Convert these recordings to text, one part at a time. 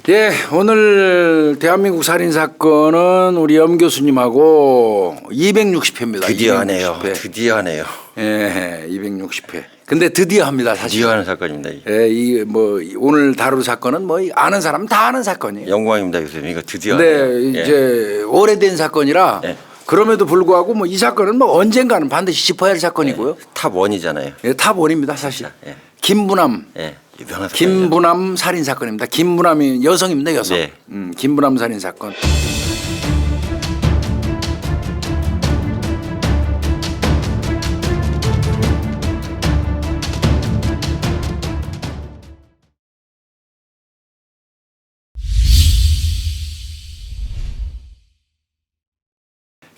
예, 오늘 대한민국 살인 사건은 우리 염 교수님하고 260회입니다. 드디어 하네요. 260회. 드디어 하네요. 예, 260회. 근데 드디어 합니다, 사실. 드디어 하는 사건입니다. 예, 이 뭐 오늘 다룰 사건은 뭐 아는 사람 다 아는 사건이에요. 영광입니다, 교수님. 이거 드디어. 근데 하네요. 이제 오래된 사건이라 예. 그럼에도 불구하고 뭐 이 사건은 뭐 언젠가는 반드시 짚어야 할 사건이고요. 탑 원이잖아요. 예, 탑 원입니다, 사실. 예. 김부남. 예. 유명한 사건이죠. 김부남 살인 사건입니다. 김부남이 여성입니다, 여성. 네. 김부남 살인 사건.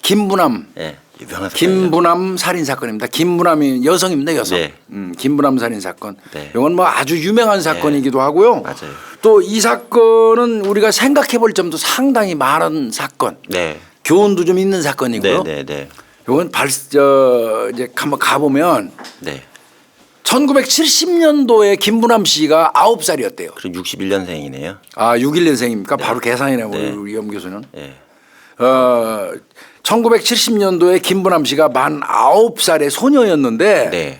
김부남. 예. 유명한 사건이죠. 김부남 살인 사건입니다. 김부남이 여성입니다, 여성. 네. 김부남 살인 사건. 네. 이건 뭐 아주 유명한 사건이기도 하고요. 맞아요. 또 이 사건은 우리가 생각해 볼 점도 상당히 많은 사건. 네. 교훈도 좀 있는 사건이고요. 네, 네, 네. 이건 이제 한번 가보면 네. 1970년도에 김부남 씨가 9살이었대요. 그럼 61년생이네요. 아, 61년생입니까? 바로 계산이네요, 네. 우리 염 교수는. 예. 1970년도에 김부남 씨가 만 9살의 소녀였는데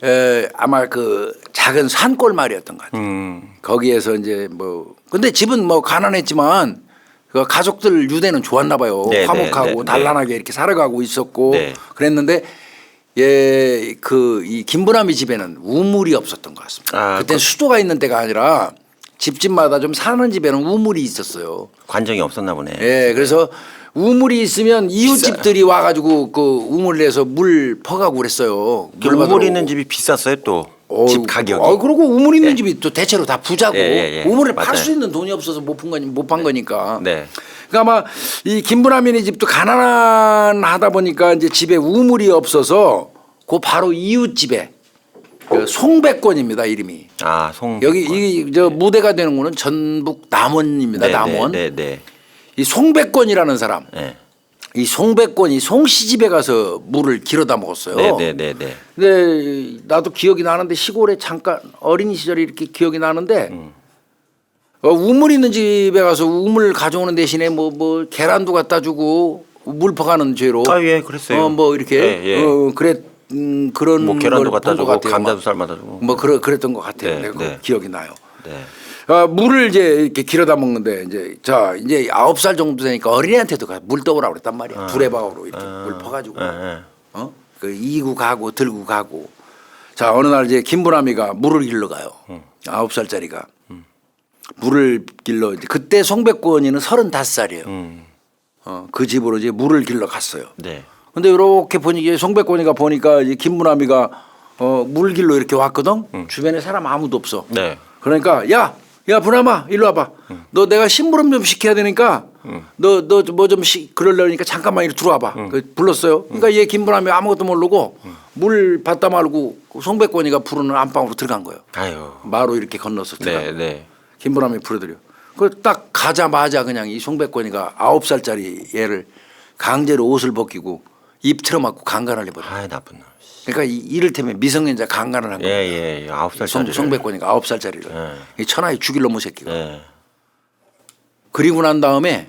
네. 아마 그 작은 산골 마을이었던 것 같아요. 거기에서 이제 뭐 근데 집은 뭐 가난했지만 그 가족들 유대는 좋았나 봐요. 네, 화목하고 네, 네, 단란하게 이렇게 살아가고 있었고 네. 그랬는데 이 김부남이 집에는 우물이 없었던 것 같습니다. 아, 그때 수도가 있는 데가 아니라 집집마다 좀 사는 집에는 우물이 있었어요. 관정이 없었나 보네. 예, 그래서 우물이 있으면 이웃집들이 와가지고 그 우물에서 물 퍼가고 그랬어요. 물 우물 받으러 있는 오고. 집이 비쌌어요 또. 집 가격이. 그리고 우물 있는 예. 집이 또 대체로 다 부자고 예. 우물을 맞아요. 팔 수 있는 돈이 없어서 못 판 거니까. 네. 그러니까 아마 이 김부남이네 집도 가난하다 보니까 이제 집에 우물이 없어서 그 바로 이웃 집에 그 송백권입니다, 이름이. 아, 송. 여기 이 저 무대가 되는 거는 전북 남원입니다. 네, 남원. 네, 네. 이 송백권이라는 사람. 네. 이 송백권이 송씨 집에 가서 물을 길어다 먹었어요. 네, 네, 네, 네. 근데 나도 기억이 나는데 시골에 잠깐 어린 시절에 이렇게 기억이 나는데 우물 있는 집에 가서 우물 가져오는 대신에 뭐 계란도 갖다 주고 물 퍼가는 죄로 아, 예, 그랬어요. 뭐 이렇게 예, 예. 그런 뭐 계란도 걸 갖다 본것 주고 같아요. 감자도 삶아다 주고. 뭐 그랬던 것 같아요. 네, 내가 네. 기억이 나요. 네. 물을 이제 이렇게 길어다 먹는데 이제 9살 정도 되니까 어린애한테도 물 떠오라고 그랬단 말이야. 두레방으로 이렇게 물 퍼가지고 그 이고 가고 들고 가고. 자, 어느 날 이제 김부남이가 물을 길러 가요. 9살짜리가 물을 길러 그때 송백권이는 35살이에요. 그 집으로 이제 물을 길러 갔어요. 네. 근데 이렇게 보니까 송백권이가 보니까 이제 김부남이가 물 길러 이렇게 왔거든. 주변에 사람 아무도 없어. 네. 그러니까 야 부남아 일로 와봐. 너 내가 심부름 좀 시켜야 되니까 너 뭐 좀 그러려니까 잠깐만 이리 들어와봐. 불렀어요. 그러니까 얘 김부남이 아무것도 모르고 물 받다 말고 송백권이가 부르는 안방으로 들어간 거예요. 아유. 마루 이렇게 건너서 들어간 네, 거예요. 네. 김부남이 부르더려. 그 딱 가자마자 그냥 이 송백권이가 9살짜리 얘를 강제로 옷을 벗기고 입 틀어막고 강간을 해버려. 아이, 나쁜 놈. 그러니까 이를테면 미성년자 강간을 한 예, 거예요. 예, 예. 9살짜리. 송백권이가 9살짜리를 이 천하의 죽일 놈의 새끼가. 예. 그리고 난 다음에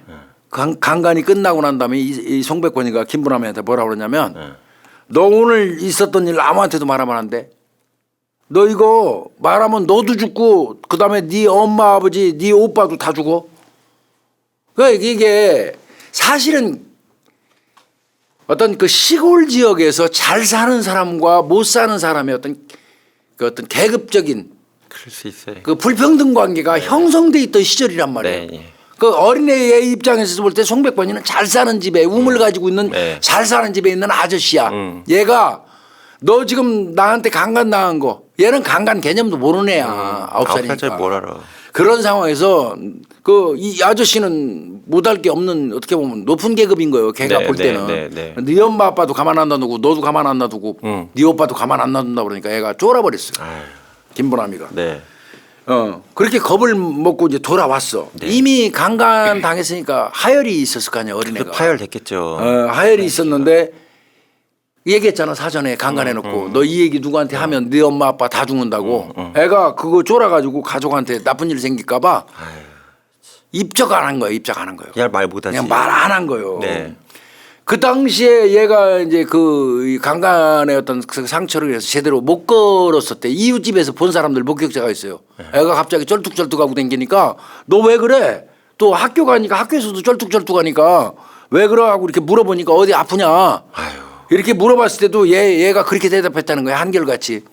강간이 끝나고 난 다음에 이 송백권이가 김부남한테 뭐라 그러냐면 너 오늘 있었던 일 아무한테도 말하면 안 돼. 너 이거 말하면 너도 죽고 그다음에 네 엄마 아버지 네 오빠도 다 죽어. 그러니까 이게 사실은 어떤 그 시골 지역에서 잘 사는 사람과 못 사는 사람의 어떤 계급적인 그럴 수 있어요. 그 불평등 관계가 형성돼 있던 시절이란 말이에요. 네, 예. 그 어린애의 입장에서 볼 때 송백권이는 잘 사는 집에 우물 가지고 있는 네. 잘 사는 집에 있는 아저씨야. 얘가 너 지금 나한테 강간 당한 거 얘는 강간 개념도 모르는 애야. 9살이니까. 9살짜리 뭘 알아. 그런 상황에서 그 이 아저씨는 못할 게 없는 어떻게 보면 높은 계급인 거예요. 걔가 네, 볼 네, 때는. 네. 네 엄마 아빠도 가만 안 놔두고 너도 가만 안 놔두고 네 오빠도 가만 안 놔둔다 그러니까 애가 쫄아버렸어요. 아유. 김부남이가. 네. 그렇게 겁을 먹고 이제 돌아왔어. 네. 이미 강간 당했으니까 하열이 있었을 거 아니야 어린애가. 파열됐겠죠. 하열이 있었는데 얘기했잖아 사전에 강간해놓고 너 이 얘기 누구한테 하면 네 엄마 아빠 다 죽는다고. 애가 그거 쫄아가지고 가족한테 나쁜 일 생길까봐 입적 안 한 거예요. 입적 안 한 거예요. 그냥 말 못하지. 그냥 말 안 한 거예요. 네. 그 당시에 얘가 이제 그 강간의 어떤 그 상처를 해서 제대로 못 걸었을 때 이웃집에서 본 사람들 목격자가 있어요. 애가 갑자기 쩔뚝쩔뚝하고 댕기니까 너 왜 그래? 또 학교 가니까 학교에서도 쩔뚝쩔뚝하니까 왜 그래 하고 이렇게 물어보니까 어디 아프냐? 아유. 이렇게 물어봤을 때도 얘가 그렇게 대답했다는 거예요. 한결같이.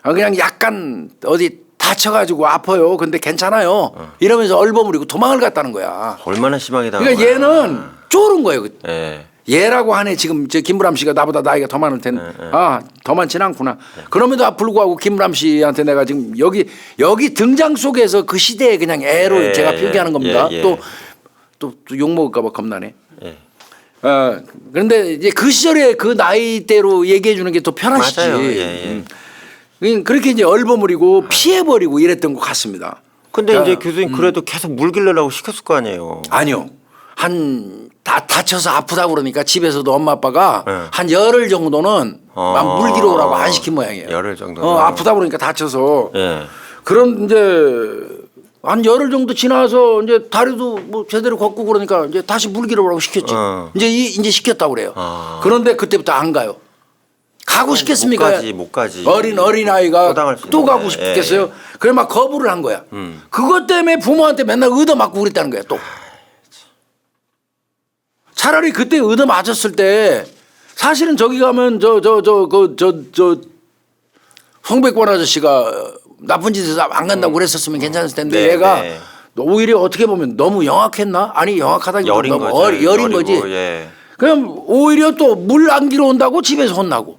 그냥 약간 어디 다쳐가지고 아파요. 근데 괜찮아요. 이러면서 얼버무리고 도망을 갔다는 거야. 얼마나 심하게 당한 그러니까 거야. 얘는 쫄은 거예요. 예. 얘라고 하네. 지금 저 김부람 씨가 나보다 나이가 더 많을 텐데 더 많지는 않구나. 그럼에도 불구하고 김부람 씨한테 내가 지금 여기 등장 속에서 그 시대에 그냥 애로 예, 제가 표기하는 겁니다. 예, 예. 또 욕 먹을까 봐 겁나네. 예. 그런데 이제 그 시절에 그 나이대로 얘기해 주는 게 더 편하시지. 맞아요. 예, 예. 그렇게 이제 얼버무리고 피해버리고 이랬던 것 같습니다. 근데 이제 교수님 그래도 계속 물길려고 시켰을 거 아니에요. 아니요. 다쳐서 아프다 그러니까 집에서도 엄마 아빠가 네. 한 열흘 정도는 물기로 오라고 안 시킨 모양이에요. 열흘 정도는. 아프다 그러니까 다쳐서. 예. 그런 이제 한 열흘 정도 지나서 이제 다리도 뭐 제대로 걷고 그러니까 이제 다시 물기로 오라고 시켰지. 이제 시켰다고 그래요. 그런데 그때부터 안 가요. 가고 싶겠습니까? 못 가지. 어린 아이가 또 가고 싶겠어요? 예. 그래 막 거부를 한 거야. 그것 때문에 부모한테 맨날 얻어맞고 그랬다는 거야 또. 차라리 그때 얻어 맞았을 때 사실은 저기 가면 저 송백권 아저씨가 나쁜 짓에서 안 간다고 그랬었으면 괜찮았을 텐데 네, 얘가 네. 오히려 어떻게 보면 너무 영악했나? 아니 영악하다기보다 여린 너무 거죠. 여린 거지. 예. 그럼 오히려 또 물 안 길어 온다고 집에서 혼나고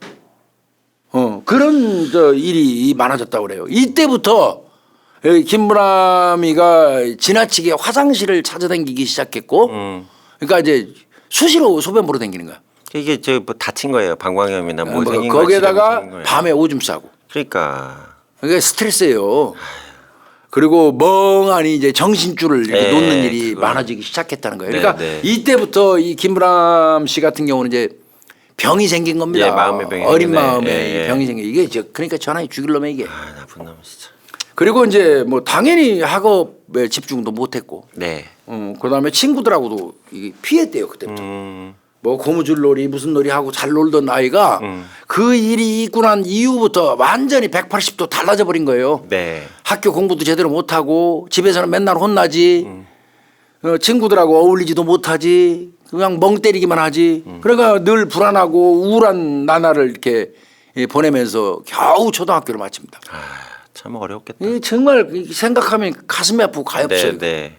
그런 일이 많아졌다고 그래요. 이때부터 김부람이가 지나치게 화장실을 찾아다니기 시작했고 그러니까 이제 수시로 소변 보러 다니는 거야. 이게 뭐 다친 거예요. 방광염이나 뭐 생긴 거 거기에다가 생긴 거예요. 밤에 오줌 싸고. 그러니까 그게 스트레스예요. 그리고 멍하니 이제 정신줄을 이렇게 네, 놓는 일이 그거. 많아지기 시작했다는 거예요. 네, 그러니까 네. 이때부터 이 김부람 씨 같은 경우는 이제 병이 생긴 겁니다. 예, 마음의 병이 어린 생기네. 마음에 예, 예. 병이 생겨. 이게 그러니까 전화에 죽일 놈에 이게. 아, 나쁜 놈 진짜. 그리고 이제 뭐 당연히 학업에 집중도 못했고, 네. 그다음에 친구들하고도 이게 피했대요 그때부터. 뭐 고무줄놀이 무슨 놀이 하고 잘 놀던 아이가 그 일이 있고 난 이후부터 완전히 180도 달라져 버린 거예요. 네. 학교 공부도 제대로 못하고 집에서는 맨날 혼나지 친구들하고 어울리지도 못하지 그냥 멍 때리기만 하지 그러니까 늘 불안하고 우울한 나날을 이렇게 보내면서 겨우 초등학교를 마칩니다. 아, 참 어렵겠다. 이게 정말 생각하면 가슴이 아프고 가엾어요. 네, 네.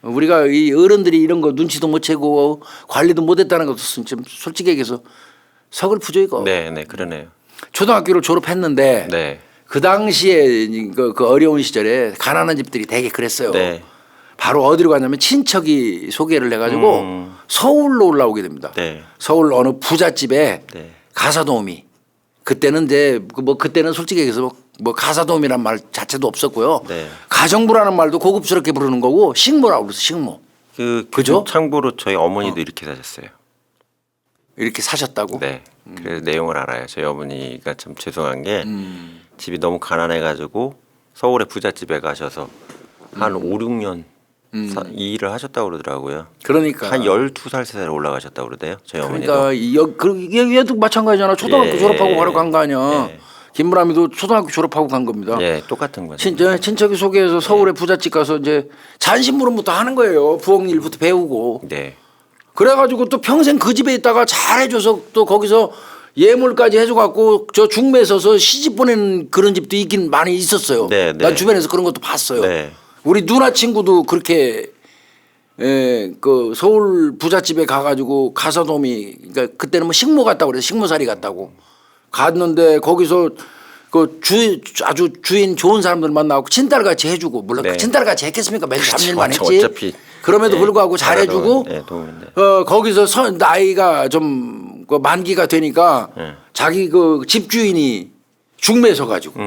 우리가 이 어른들이 이런 거 눈치도 못 채고 관리도 못했다는 것도 좀 솔직히 얘기해서 서글프죠 이거. 네, 네, 그러네요. 초등학교를 졸업했는데 네. 그 당시에 그 어려운 시절에 가난한 집들이 되게 그랬어요. 네. 바로 어디로 가냐면 친척이 소개를 해가지고 서울로 올라오게 됩니다. 네. 서울 어느 부잣집에 네. 가사도우미. 그때는 이제 뭐 그때는 솔직히 얘기해서 뭐 가사도우미란 말 자체도 없었고요. 네. 가정부라는 말도 고급스럽게 부르는 거고 식모라고 그래서 식모. 그죠? 참고로 저희 어머니도 이렇게 사셨어요. 이렇게 사셨다고? 네. 그래서 내용을 알아요. 저희 어머니가 참 죄송한 게 집이 너무 가난해가지고 서울의 부잣집에 가셔서 한 5, 6년 이 일을 하셨다고 그러더라고요. 그러니까 한 12살, 3살 올라가셨다고 그러대요. 저희 어머니도. 그러니까 얘도 마찬가지잖아. 초등학교 예, 졸업하고 바로 간 거 아니야. 예. 김부람이도 초등학교 졸업하고 간 겁니다. 예, 똑같은 거죠. 친척이 소개해서 서울의 부잣집 가서 이제 잔심부름부터 하는 거예요. 부엌 일부터 배우고. 네. 그래가지고 또 평생 그 집에 있다가 잘해줘서 또 거기서 예물까지 해줘갖고 저 중매에 서서 시집 보내는 그런 집도 있긴 많이 있었어요. 네, 네. 난 주변에서 그런 것도 봤어요. 네. 우리 누나 친구도 그렇게 그 서울 부잣집에 가가지고 가사도우미 그러니까 그때는 뭐 식모 같다고 그래서 식모살이 같다고 갔는데 거기서 그 아주 주인 좋은 사람들 만나고 친딸같이 해주고 물론 네. 친딸같이 했겠습니까? 맨 그렇죠. 잡일만 했지. 어차피 그럼에도 예, 불구하고 잘해주고 네, 도움인데. 거기서 나이가 좀 그 만기가 되니까 자기 그 집주인이 중매에 서가지고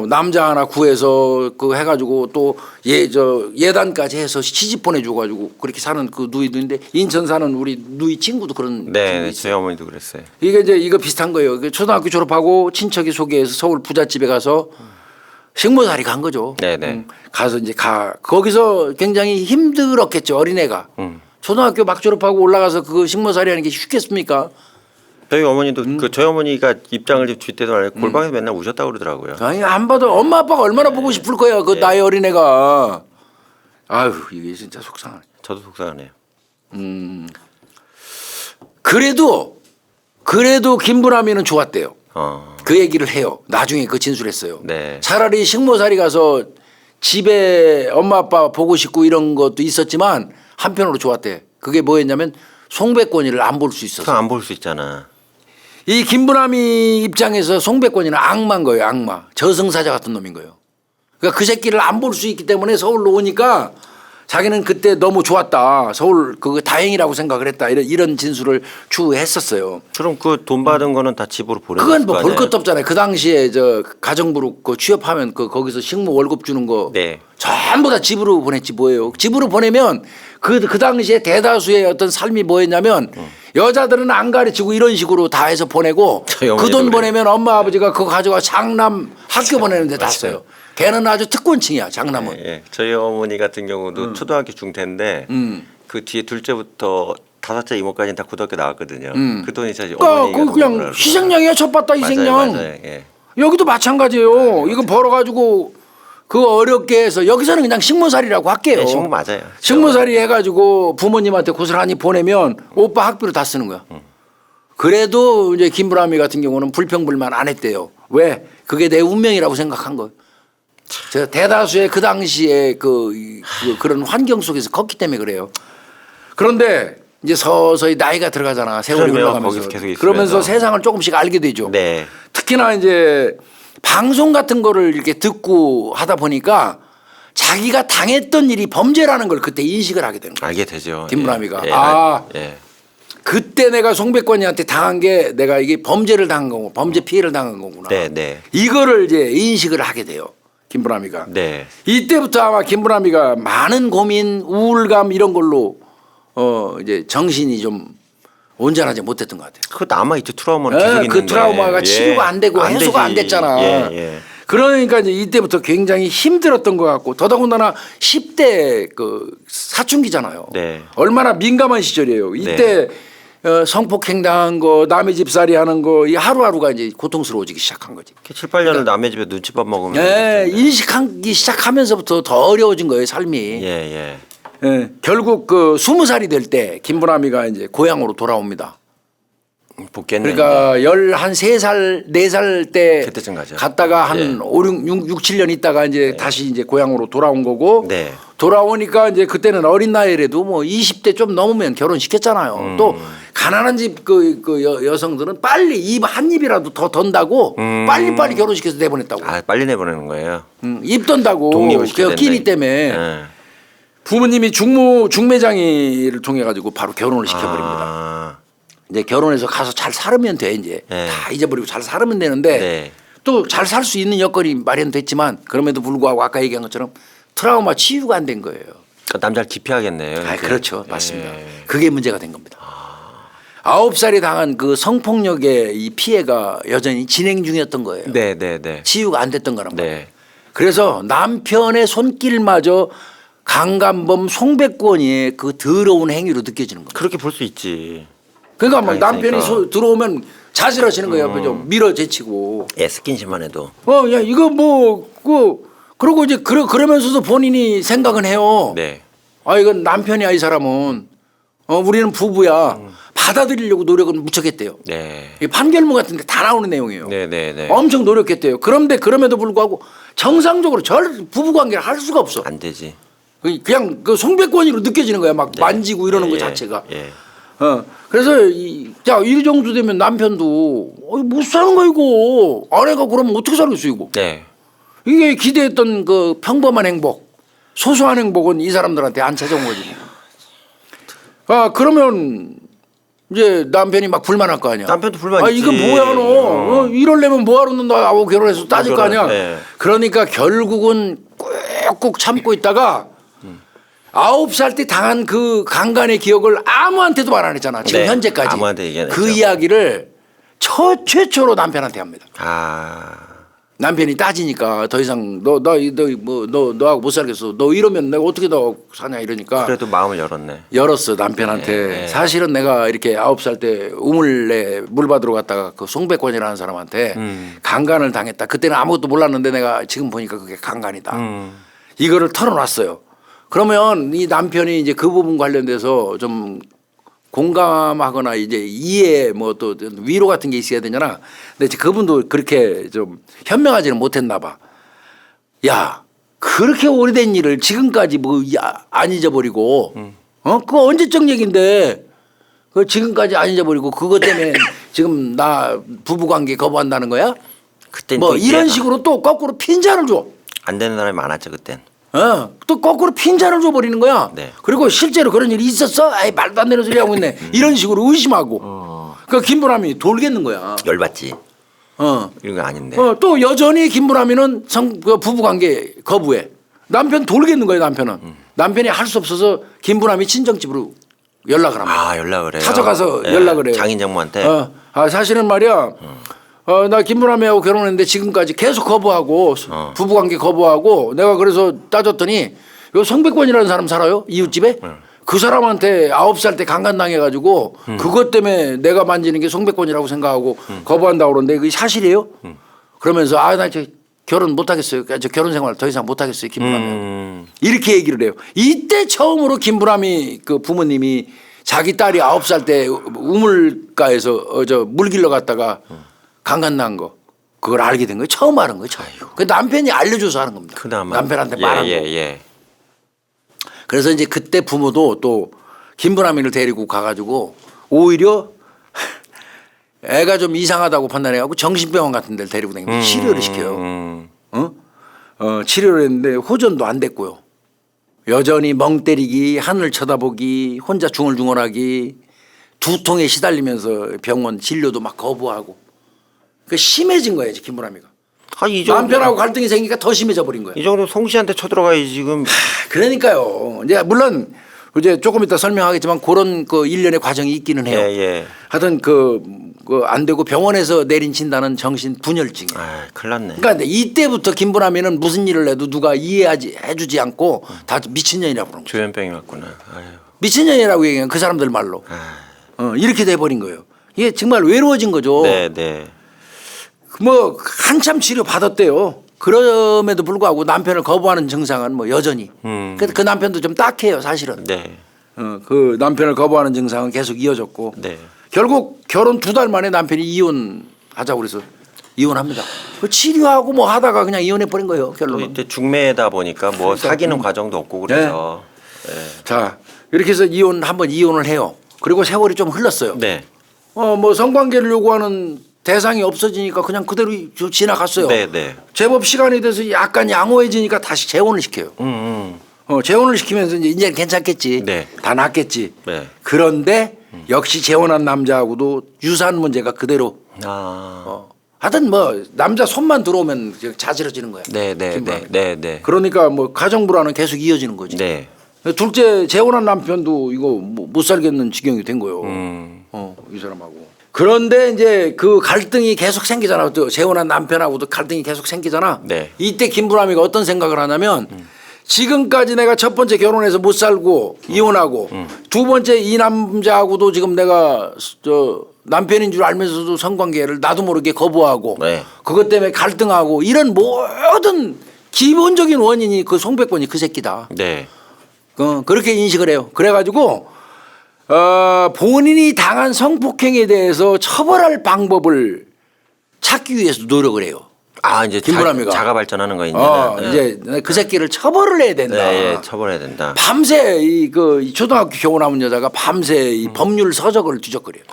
남자 하나 구해서 그 해가지고 또 예단까지 해서 시집 보내줘가지고 그렇게 사는 그 누이도 있는데 인천 사는 우리 누이 친구도 그런 네, 친구 네, 있어요. 저희 어머니도 그랬어요. 이게 이제 이거 비슷한 거예요. 초등학교 졸업하고 친척이 소개해서 서울 부잣집에 가서 식모살이 간 거죠. 네네. 가서 이제 거기서 굉장히 힘들었겠죠 어린애가. 초등학교 막 졸업하고 올라가서 그 식모살이 하는 게 쉽겠습니까? 저희 어머니도 저희 어머니가 입장을 줄 때도 아니고 골방에서 맨날 우셨다고 그러더라고요. 아니 안 봐도 엄마 아빠가 얼마나 보고 싶을 거야 그 나이 어린애가. 아유 이게 진짜 속상하네. 저도 속상하네요. 그래도 김부남이는 좋았대요. 어. 그 얘기를 해요. 나중에 그 진술했어요. 네. 차라리 식모살이 가서 집에 엄마 아빠 보고 싶고 이런 것도 있었지만 한편으로 좋았대. 그게 뭐였냐면 송백권이를 안 볼 수 있었어. 안 볼 수 있잖아. 이 김부남이 입장에서 송백권이는 악마인 거예요. 악마. 저승사자 같은 놈인 거예요. 그러니까 그 새끼를 안 볼 수 있기 때문에 서울로 오니까 자기는 그때 너무 좋았다. 서울 그거 다행이라고 생각을 했다. 이런 진술을 추후했었어요. 그럼 그 돈 받은 거는 다 집으로 보내는 그건 뭐 볼 것도 없잖아요. 그 당시에 저 가정부로 그 취업하면 거기서 식모 월급 주는 거 네. 전부 다 집으로 보냈지 뭐예요. 집으로 보내면 그 당시에 대다수의 어떤 삶이 뭐였냐면 여자들은 안 가르치고 이런 식으로 다 해서 보내고 저희 그 어머니도 돈 그래요. 보내면 엄마 아버지가 그거 가져가 장남 학교 보내는 데 다 써요. 걔는 아주 특권층이야 장남은. 예. 저희 어머니 같은 경우도 초등학교 중퇴인데 그 뒤에 둘째부터 다섯째 이모까지는 다 고등학교 나왔거든요. 그 돈이 사실 어머니가 그 그냥 희생양이야 첫봤다 희생양. 맞아요. 예. 여기도 마찬가지예요. 이거 벌어가지고 그거 어렵게 해서 여기서는 그냥 식모살이라고 할게요. 네, 식모 맞아요. 식모살이 해가지고 부모님한테 고스란히 보내면 오빠 학비로 다 쓰는 거야. 그래도 이제 김부남이 같은 경우는 불평불만 안 했대요. 왜? 그게 내 운명이라고 생각한 거예요. 제가 대다수의 그 당시에 그런 환경 속에서 컸기 때문에 그래요. 그런데 이제 서서히 나이가 들어가잖아. 세월이 그럼요. 흘러가면서. 거기서 계속 있으면서. 그러면서 세상을 조금씩 알게 되죠. 네. 특히나 이제 방송 같은 거를 이렇게 듣고 하다 보니까 자기가 당했던 일이 범죄라는 걸 그때 인식을 하게 되는 거예요. 알게 되죠. 김부남이가. 예. 예. 그때 내가 송백권이한테 당한 게 내가 이게 범죄를 당한 거고 범죄 피해를 당한 거구나. 네. 이거를 이제 인식을 하게 돼요. 김부남이가. 네. 이때부터 아마 김부남이가 많은 고민, 우울감 이런 걸로 이제 정신이 좀 온전하지 못했던 것 같아요. 그거 남아 있죠. 트라우마는 계속 있는데. 그 트라우마가 치료가 안 되고 해소가 안 되지. 됐잖아. 예. 그러니까 이제 이때부터 굉장히 힘들었던 것 같고 더더군다나 10대 그 사춘기잖아요. 네. 얼마나 민감한 시절이에요. 이때 성폭행 당한 거, 남의 집살이 하는 거, 이 하루하루가 이제 고통스러워지기 시작한 거지. 7, 8년을 남의 집에 눈치밥 먹으면 인식하기 시작하면서부터 더 어려워진 거예요, 삶이. 예. 결국 그 20살이 될 때 김부남이가 이제 고향으로 돌아옵니다. 복귀했네. 그러니까 13살, 4살 때 그때쯤 가죠. 갔다가 한 6, 7년 있다가 이제 다시 이제 고향으로 돌아온 거고 네. 돌아오니까 이제 그때는 어린 나이라도 뭐 20대 좀 넘으면 결혼시켰잖아요. 또 가난한 집 여성들은 빨리 입 한 입이라도 더 던다고 빨리빨리 결혼시켜서 내보냈다고. 아, 빨리 내보내는 거예요. 입 던다고 독립을 시켜야 그 끼니 된다. 때문에 예. 부모님이 중매장이를 통해 가지고 바로 결혼을 시켜버립니다. 이제 결혼해서 가서 잘 살으면 돼 이제 네. 다 잊어버리고 잘 살으면 되는데 네. 또 잘 살 수 있는 여건이 마련됐지만 그럼에도 불구하고 아까 얘기한 것처럼 트라우마 치유가 안 된 거예요. 그 남자를 기피하겠네요. 아, 이제. 그렇죠, 맞습니다. 예. 그게 문제가 된 겁니다. 9살이 당한 그 성폭력의 이 피해가 여전히 진행 중이었던 거예요. 네. 치유가 안 됐던 거란 말이에요. 네. 그래서 남편의 손길마저 강간범 송백권이의 그 더러운 행위로 느껴지는 겁니다. 그렇게 볼 수 있지. 그러니까 막 남편이 당했으니까. 들어오면 자질하시는 거예요. 좀 밀어제치고. 예, 스킨십만 해도. 야 이거 그러고 이제 그러면서도 본인이 생각은 해요. 네. 아 이건 남편이야 이 사람은. 우리는 부부야. 받아들이려고 노력은 무척 했대요. 네. 이 판결문 같은 데 다 나오는 내용이에요. 네. 엄청 노력했대요. 그런데 그럼에도 불구하고 정상적으로 부부 관계를 할 수가 없어. 안 되지. 그냥 그 송백권이로 느껴지는 거야. 막 네. 만지고 이러는 거 자체가. 예. 그래서 이 정도 되면 남편도 못 사는 거 이거 아내가 그러면 어떻게 살겠어 이거. 네. 이게 기대했던 그 평범한 행복, 소소한 행복은 이 사람들한테 안 찾아온 거지. 그러면 이제 남편이 막 불만할 거 아니야. 남편도 불만 있지. 이거 뭐야 너 이러려면 뭐하러 나하고 결혼해서 따질 거 아니야. 네. 그러니까 결국은 꾹꾹 참고 있다가 9살 때 당한 그 강간의 기억을 아무한테도 말 안 했잖아. 지금 네. 현재까지. 아무한테 얘기 안 그 했죠. 이야기를 최초로 남편한테 합니다. 아. 남편이 따지니까 더 이상 너하고 못 살겠어. 너 이러면 내가 어떻게 더 사냐 이러니까 그래도 마음을 열었네. 열었어 남편한테. 네. 사실은 내가 이렇게 9살 때 우물에 물 받으러 갔다가 그 송백권이라는 사람한테 강간을 당했다. 그때는 아무것도 몰랐는데 내가 지금 보니까 그게 강간이다. 이거를 털어놨어요. 그러면 이 남편이 이제 그 부분 관련돼서 좀 공감하거나 이제 이해 뭐 또 위로 같은 게 있어야 되잖아. 근데 이제 그분도 그렇게 좀 현명하지는 못했나 봐. 야, 그렇게 오래된 일을 지금까지 뭐 안 잊어버리고 그거 언제적 얘긴데 그 지금까지 안 잊어버리고 그것 때문에 지금 나 부부관계 거부한다는 거야? 그때 뭐 이런 식으로 또 거꾸로 핀잔을 줘. 안 되는 사람이 많았죠 그땐. 또 거꾸로 핀잔을 줘버리는 거야. 네. 그리고 실제로 그런 일이 있었어? 아이 말도 안 되는 소리 하고 있네. 이런 식으로 의심하고. 그러니까 김보람이 돌겠는 거야. 열받지. 어. 이런 거 아닌데. 또 여전히 김보람이는 그 부부관계 거부해. 남편 돌겠는 거예요 남편은. 남편이 할 수 없어서 김보람이 친정집으로 연락을 합니다. 아 연락을 해요. 찾아가서 예, 연락을 해요. 장인 장모한테. 사실은 말이야. 나 김보람이하고 결혼했는데 지금까지 계속 거부하고 부부관계 거부하고 내가 그래서 따졌더니 요 성백권이라는 사람 살아요 이웃집에. 그 사람한테 9살 때 강간당해가지고 그것 때문에 내가 만지는 게 성백권이라고 생각하고 거부한다고 그러는데 그게 사실이에요? 그러면서 나 저 결혼 못하겠어요. 저 결혼 생활 더 이상 못하겠어요 김보람이. 이렇게 얘기를 해요. 이때 처음으로 김보람이 그 부모님이 자기 딸이 9살 때 우물가에서 저 물 길러 갔다가 강간난 거 그걸 알게 된 거예요. 처음 아는 거예요. 그 남편이 알려줘서 하는 겁니다. 그나마. 남편한테 말한 거. 예. 그래서 이제 그때 부모도 또 김보람이를 데리고 가가지고 오히려 애가 좀 이상하다고 판단해갖고 정신병원 같은 데를 데리고 다니면서 치료를 시켜요. 치료를 했는데 호전도 안 됐고요. 여전히 멍 때리기, 하늘 쳐다보기, 혼자 중얼중얼하기, 두통에 시달리면서 병원 진료도 막 거부하고. 그 심해진 거예요, 김보람이가. 이 정도, 남편하고 갈등이 생기니까 더 심해져 버린 거예요. 이 정도 송 씨한테 쳐들어가야지 지금. 그러니까요. 이제 물론 이제 조금 이따 설명하겠지만 그런 그 일련의 과정이 있기는 해요. 예. 하여튼 그 안 되고 병원에서 내린 진단은 정신 분열증이에요. 큰일 났네. 그러니까 근데 이때부터 김보람이는 무슨 일을 해도 누가 해주지 않고 다 미친년이라고 그러는 거예요. 조현병이 왔구나. 미친년이라고 얘기하면 그 사람들 말로. 이렇게 돼버린 거예요. 이게 정말 외로워진 거죠. 네. 뭐 한참 치료 받았대요. 그럼에도 불구하고 남편을 거부하는 증상은 뭐 여전히. 그래서 그 남편도 좀 딱해요, 사실은. 네. 그 남편을 거부하는 증상은 계속 이어졌고. 네. 결국 결혼 2달 만에 남편이 이혼하자고 그래서 이혼합니다. 그 치료하고 뭐 하다가 그냥 이혼해 버린 거예요, 결론은. 이때 중매다 보니까 뭐 사귀는 과정도 없고 그래서. 자, 이렇게 해서 한번 이혼을 해요. 그리고 세월이 좀 흘렀어요. 네. 뭐 성관계를 요구하는 대상이 없어지니까 그냥 그대로 지나갔어요. 네. 제법 시간이 돼서 약간 양호해지니까 다시 재혼을 시켜요. 재혼을 시키면서 이제 괜찮겠지. 네. 다 낫겠지. 네. 그런데 역시 재혼한 남자하고도 유사한 문제가 그대로. 하여튼 뭐 남자 손만 들어오면 자지러지는 거야. 네. 그러니까 뭐 가정 불화는 계속 이어지는 거지. 네. 둘째 재혼한 남편도 이거 못 살겠는 지경이 된 거예요. 이 사람하고. 그런데 이제 그 갈등이 계속 생기잖아. 또 재혼한 남편하고도 갈등이 계속 생기잖아. 네. 이때 김보람이가 어떤 생각을 하냐면 지금까지 내가 첫 번째 결혼해서 못 살고 이혼하고 두 번째 이 남자하고도 지금 내가 남편인 줄 알면서도 성관계를 나도 모르게 거부하고 그것 때문에 갈등하고 이런 모든 기본적인 원인이 그 송백권이 그 새끼다. 네. 그렇게 인식을 해요. 그래가지고 본인이 당한 성폭행에 대해서 처벌할 방법을 찾기 위해서 노력을 해요. 이제 김보람이가 자가 발전하는 거 이제 그 새끼를 처벌을 해야 된다. 네, 처벌해야 된다. 밤새 이 초등학교 겨우 나온 여자가 밤새 이 법률 서적을 뒤적거려요.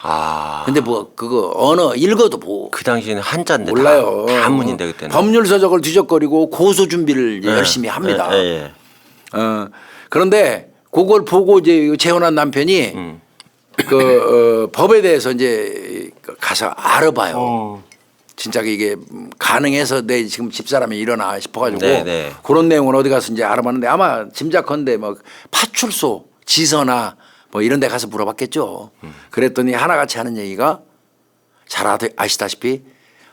근데 뭐 그거 언어 읽어도 뭐 그 당시에는 한자인데 몰라요. 다 한문인데 그때는. 법률 서적을 뒤적거리고 고소 준비를 열심히 합니다. 그런데 그걸 보고 이제 재혼한 남편이 법에 대해서 이제 가서 알아봐요. 진짜 이게 가능해서 내 지금 집사람이 일어나 싶어가지고 그런 내용을 어디 가서 이제 알아봤는데 아마 짐작컨대 뭐 파출소, 지서나 뭐 이런 데 가서 물어봤겠죠. 그랬더니 하나같이 하는 얘기가 잘 아시다시피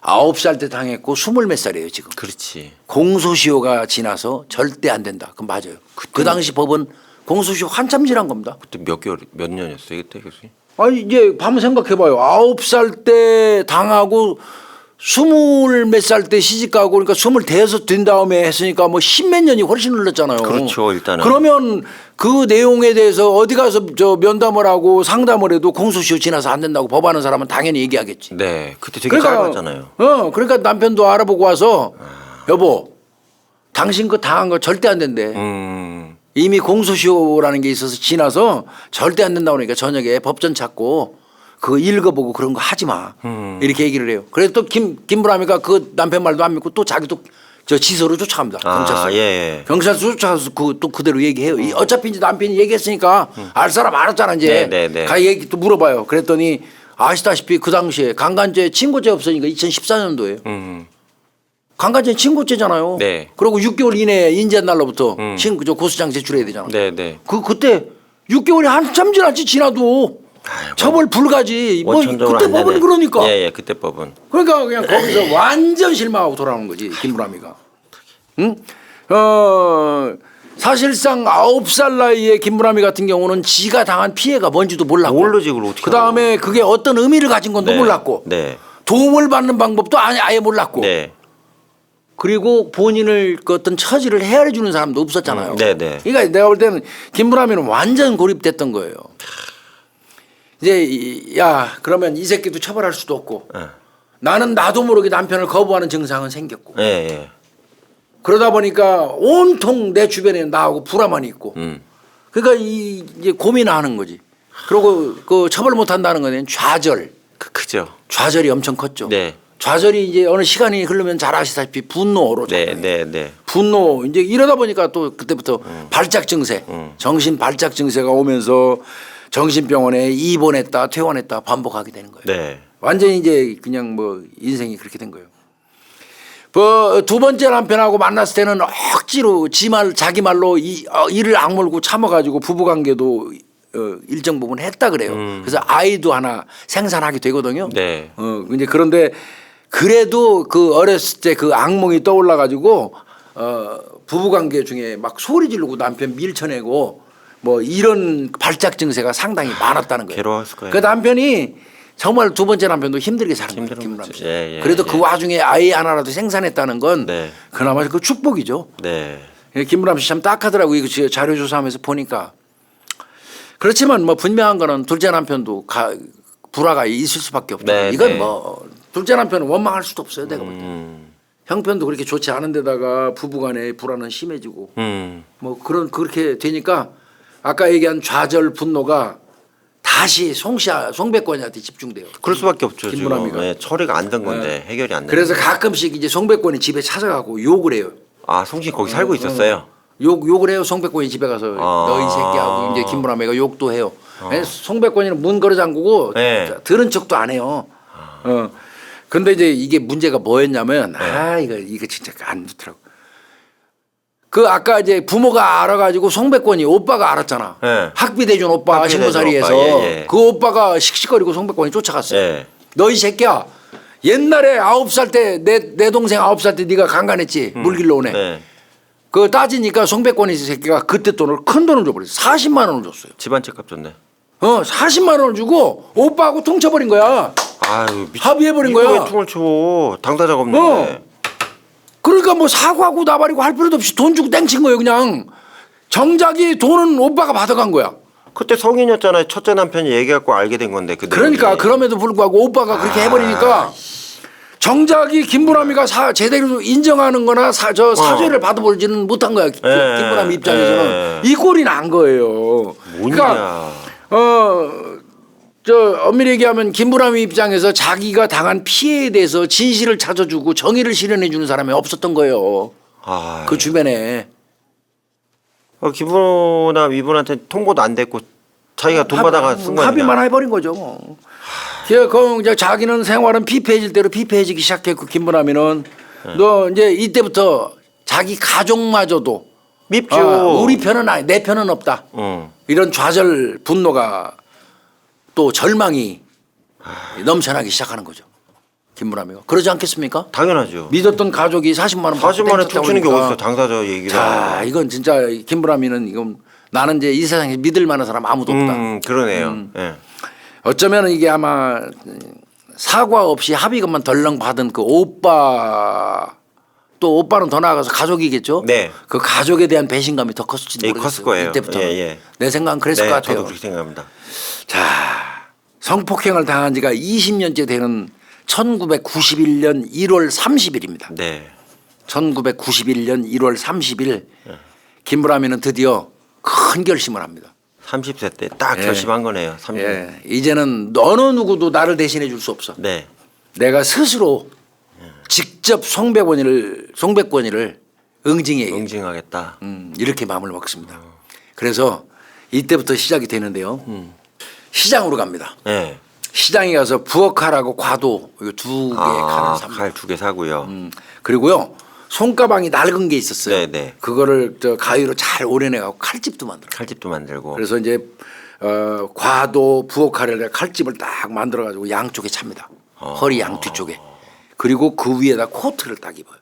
9살 때 당했고 20몇 살이에요 지금. 그렇지. 공소시효가 지나서 절대 안 된다. 그럼 맞아요. 그 당시 법은 공소시효 한참 지난 겁니다. 그때 몇 개월 몇 년이었어요 그때 교수님? 아니 이제 한번 생각해봐요. 9살 때 당하고 20몇 살 때 시집가고 그러니까 25 된 다음에 했으니까 뭐 10몇 년이 훨씬 흘렀잖아요. 그렇죠, 일단은. 그러면 그 내용에 대해서 어디 가서 저 면담을 하고 상담을 해도 공소시효 지나서 안 된다고 법하는 사람은 당연히 얘기하겠지. 네, 그때 되게 짧았잖아요. 그러니까 남편도 알아보고 와서 여보 당신 그 당한 거 절대 안 된대. 이미 공소시효라는 게 있어서 지나서 절대 안 된다고 그러니까 저녁에 법전 찾고 그거 읽어보고 그런 거 하지 마. 이렇게 얘기를 해요. 그래서 또 김부람이가 그 남편 말도 안 믿고 또 자기도 저 지서로 쫓아갑니다. 경찰서. 예. 경찰서 쫓아가서 또 그대로 얘기해요. 어차피 이제 남편이 얘기했으니까 알 사람 알았잖아 이제. 네. 가 얘기 또 물어봐요. 그랬더니 아시다시피 그 당시에 강간죄 친고죄 없으니까 2014년도에요. 강간죄 친고죄잖아요. 네. 그리고 6개월 이내에 인지한 날로부터 저 고소장 제출해야 되잖아. 네. 그때 6개월이 한참 지났지 지나도. 처벌 불가지. 뭐 원천적으로 그때 안 법은 되네. 그러니까. 예, 그때 법은. 그러니까 그냥 거기서 완전 실망하고 돌아오는 거지 김부람이가. 응? 사실상 9살 나이에 김부람이 같은 경우는 지가 당한 피해가 뭔지도 몰랐고. 모르지 그걸 어떻게. 그다음에 그게 어떤 의미를 가진 건도 몰랐고. 네. 도움을 받는 방법도 아예 몰랐고. 네. 그리고 본인을 그 어떤 처지를 헤아려 주는 사람도 없었잖아요. 네. 그러니까 내가 볼 때는 김부람이는 완전 고립됐던 거예요. 이제 야 그러면 이 새끼도 처벌할 수도 없고 나는 나도 모르게 남편을 거부하는 증상은 생겼고 예. 그러다 보니까 온통 내 주변에 나하고 불화만 있고 그러니까 이제 고민하는 거지. 그리고 그 처벌 못한다는 거는 좌절. 크죠. 좌절이 엄청 컸죠. 네. 좌절이 이제 어느 시간이 흐르면 잘 아시다시피 분노로 네. 분노 이제 이러다 보니까 또 그때부터 발작 증세, 정신 발작 증세가 오면서 정신병원에 입원했다 퇴원했다 반복하게 되는 거예요. 네. 완전히 이제 그냥 뭐 인생이 그렇게 된 거예요. 그 두 번째 남편하고 만났을 때는 억지로 자기 말로 이를 악물고 참아가지고 부부관계도 일정 부분 했다 그래요. 그래서 아이도 하나 생산하게 되거든요. 네. 이제 그런데 그래도 그 어렸을 때 그 악몽이 떠올라가지고 부부관계 중에 막 소리 지르고 남편 밀쳐내고 뭐 이런 발작 증세가 상당히 많았다는 거예요. 괴로웠을 거예요. 그 남편이 정말 두 번째 남편도 힘들게 사는 거예요. 김부람 씨. 예, 그래도 그 와중에 아이 하나라도 생산했다는 건 네. 그나마 그 축복이죠. 네. 김부람 씨 참 딱하더라고요. 이거 자료 조사하면서 보니까. 그렇지만 뭐 분명한 거는 둘째 남편도 불화가 있을 수밖에 없다. 네, 이건 네. 뭐 둘째 남편은 원망할 수도 없어요. 내가 볼 때. 형편도 그렇게 좋지 않은 데다가 부부간의 불화는 심해지고 뭐 그렇게 되니까 아까 얘기한 좌절 분노가 다시 송백권이한테 집중돼요. 그럴 수밖에 없죠. 김부람이가. 지금. 네, 처리가 안 된 건데 해결이 안 돼. 그래서 가끔씩 이제 송백권이 집에 찾아가고 욕을 해요. 아, 송신 거기 살고 있었어요. 욕을 해요. 송백권이 집에 가서 너 이 새끼하고 이제 김부람이가 욕도 해요. 송백권이는 문 걸어 잠그고 네. 들은 척도 안 해요. 근데 이제 이게 문제가 뭐였냐면 이거 진짜 안 좋더라고. 그 아까 이제 부모가 알아가지고 송백권이 오빠가 알았잖아. 네. 학비대준 오빠 학비대준 신고살이에서 오빠, 예. 그 오빠가 씩씩거리고 송백권이 쫓아갔어요. 예. 너 이 새끼야 옛날에 9살 때 내 동생 9살 때 네가 강간했지 물길로 오네. 네. 그 따지니까 송백권이 새끼가 그때 큰 돈을 줘버렸어. 40만 원을 줬어요. 집안 책값 줬네. 40만 원을 주고 오빠하고 퉁쳐버린 거야. 아유, 합의해버린 이거 거야. 왜 통을 쳐? 당사자가 없는데. 그러니까 뭐 사과하고 나발이고 할 필요도 없이 돈 주고 땡친 거예요 그냥. 정작이 돈은 오빠가 받아간 거야. 그때 성인이었잖아요. 첫째 남편이 얘기해갖고 알게 된 건데. 그러니까 그럼에도 불구하고 오빠가 그렇게 해버리니까 정작이 김부람이가 제대로 인정하는 거나 사죄를 받아보지는 못한 거야. 김부람 입장에서는. 이 꼴이 난 거예요. 그러니까 엄밀히 얘기하면 김부람이 입장에서 자기가 당한 피해에 대해서 진실을 찾아주고 정의를 실현해 주는 사람이 없었던 거예요. 그 주변에. 김부남 이분한테 통보도 안 됐고 자기가 돈 받아가 쓴 거니까. 합의만 해버린 거죠. 뭐. 이제 자기는 생활은 피폐해질 대로 피폐해지기 시작했고 김부남이는 너 이제 이때부터 자기 가족마저도 밉죠. 우리 편은 아니 내 편은 없다. 이런 좌절 분노가 또 절망이 넘쳐나기 시작하는 거죠. 김부람이가. 그러지 않겠습니까? 당연하죠. 믿었던 가족이 40만 원 받고 40만 원 툭 주는 게 보니까. 어딨어. 당사자 얘기를. 자, 이건 진짜 김부람이는 이건 나는 이제 이 세상에 믿을 만한 사람 아무도 없다. 그러네요. 예. 어쩌면 이게 아마 사과 없이 합의금만 덜렁 받은 그 오빠 또 오빠는 더 나아가서 가족이겠죠. 네. 그 가족에 대한 배신감이 더 컸을지도 예, 모르겠어요. 컸을 거예요. 이때부터 예. 내 생각은 그랬을 네, 것 같아요. 저도 그렇게 생각합니다. 자, 성폭행을 당한 지가 20년째 되는 1991년 1월 30일입니다. 네. 1991년 1월 30일 김부람이는 드디어 큰 결심을 합니다. 30세 때 딱 예. 결심한 거네요. 30. 예, 이제는 어느 누구도 나를 대신해 줄 수 없어. 네. 내가 스스로 직접 송백권이를 응징해 응징하겠다. 이렇게 마음을 먹습니다. 그래서 이때부터 시작이 되는데요. 시장으로 갑니다. 네. 시장에 가서 부엌칼하고 과도 이 두 개의 칼을 삽니다. 칼 2개 사고요. 그리고요 손가방이 낡은 게 있었어요. 네네. 그거를 저 가위로 잘 오려내갖고 칼집도 만들어. 칼집도 만들고. 그래서 이제 과도 부엌칼에 칼집을 딱 만들어가지고 양쪽에 찹니다. 허리 양뒤 쪽에. 그리고 그 위에다 코트를 딱 입어요.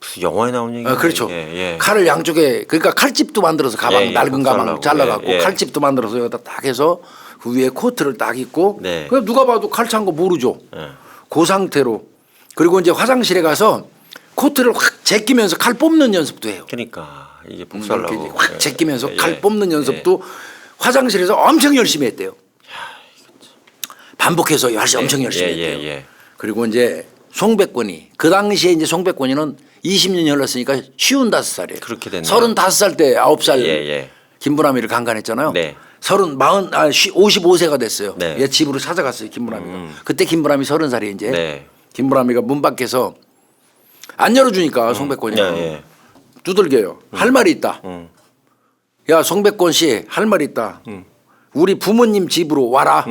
무슨 영화에 나온 얘기예요. 그렇죠. 예. 칼을 양쪽에 그러니까 칼집도 만들어서 가방 예, 낡은 가방 복사하려고. 잘라갖고 예. 칼집도 만들어서 여기다 딱 해서 그 위에 코트를 딱 입고 네. 그냥 누가 봐도 칼 찬 거 모르죠. 예. 그 상태로 그리고 이제 화장실에 가서 코트를 확 제끼면서 칼 뽑는 연습도 해요. 그러니까 이게 이렇게 복사하려고. 이제 확 제끼면서 예. 칼 뽑는 연습도 화장실에서 엄청 열심히 했대요. 반복해서 엄청 열심히 했대요. 예. 그리고 이제 송백권이 그 당시에 이제 송백권이는 20년이 흘렀으니까 55살이에요. 그렇게 됐네요. 35살 때 9살 예. 김부람이를 강간했잖아요. 네. 55세가 됐어요. 네. 얘 집으로 찾아갔어요. 김부람이가. 그때 김부람이 30살이 이제 네. 김부람이가 문 밖에서 안 열어주니까 송백권이가 예. 두들겨요. 할 말이 있다. 야 송백권 씨 할 말이 있다. 우리 부모님 집으로 와라.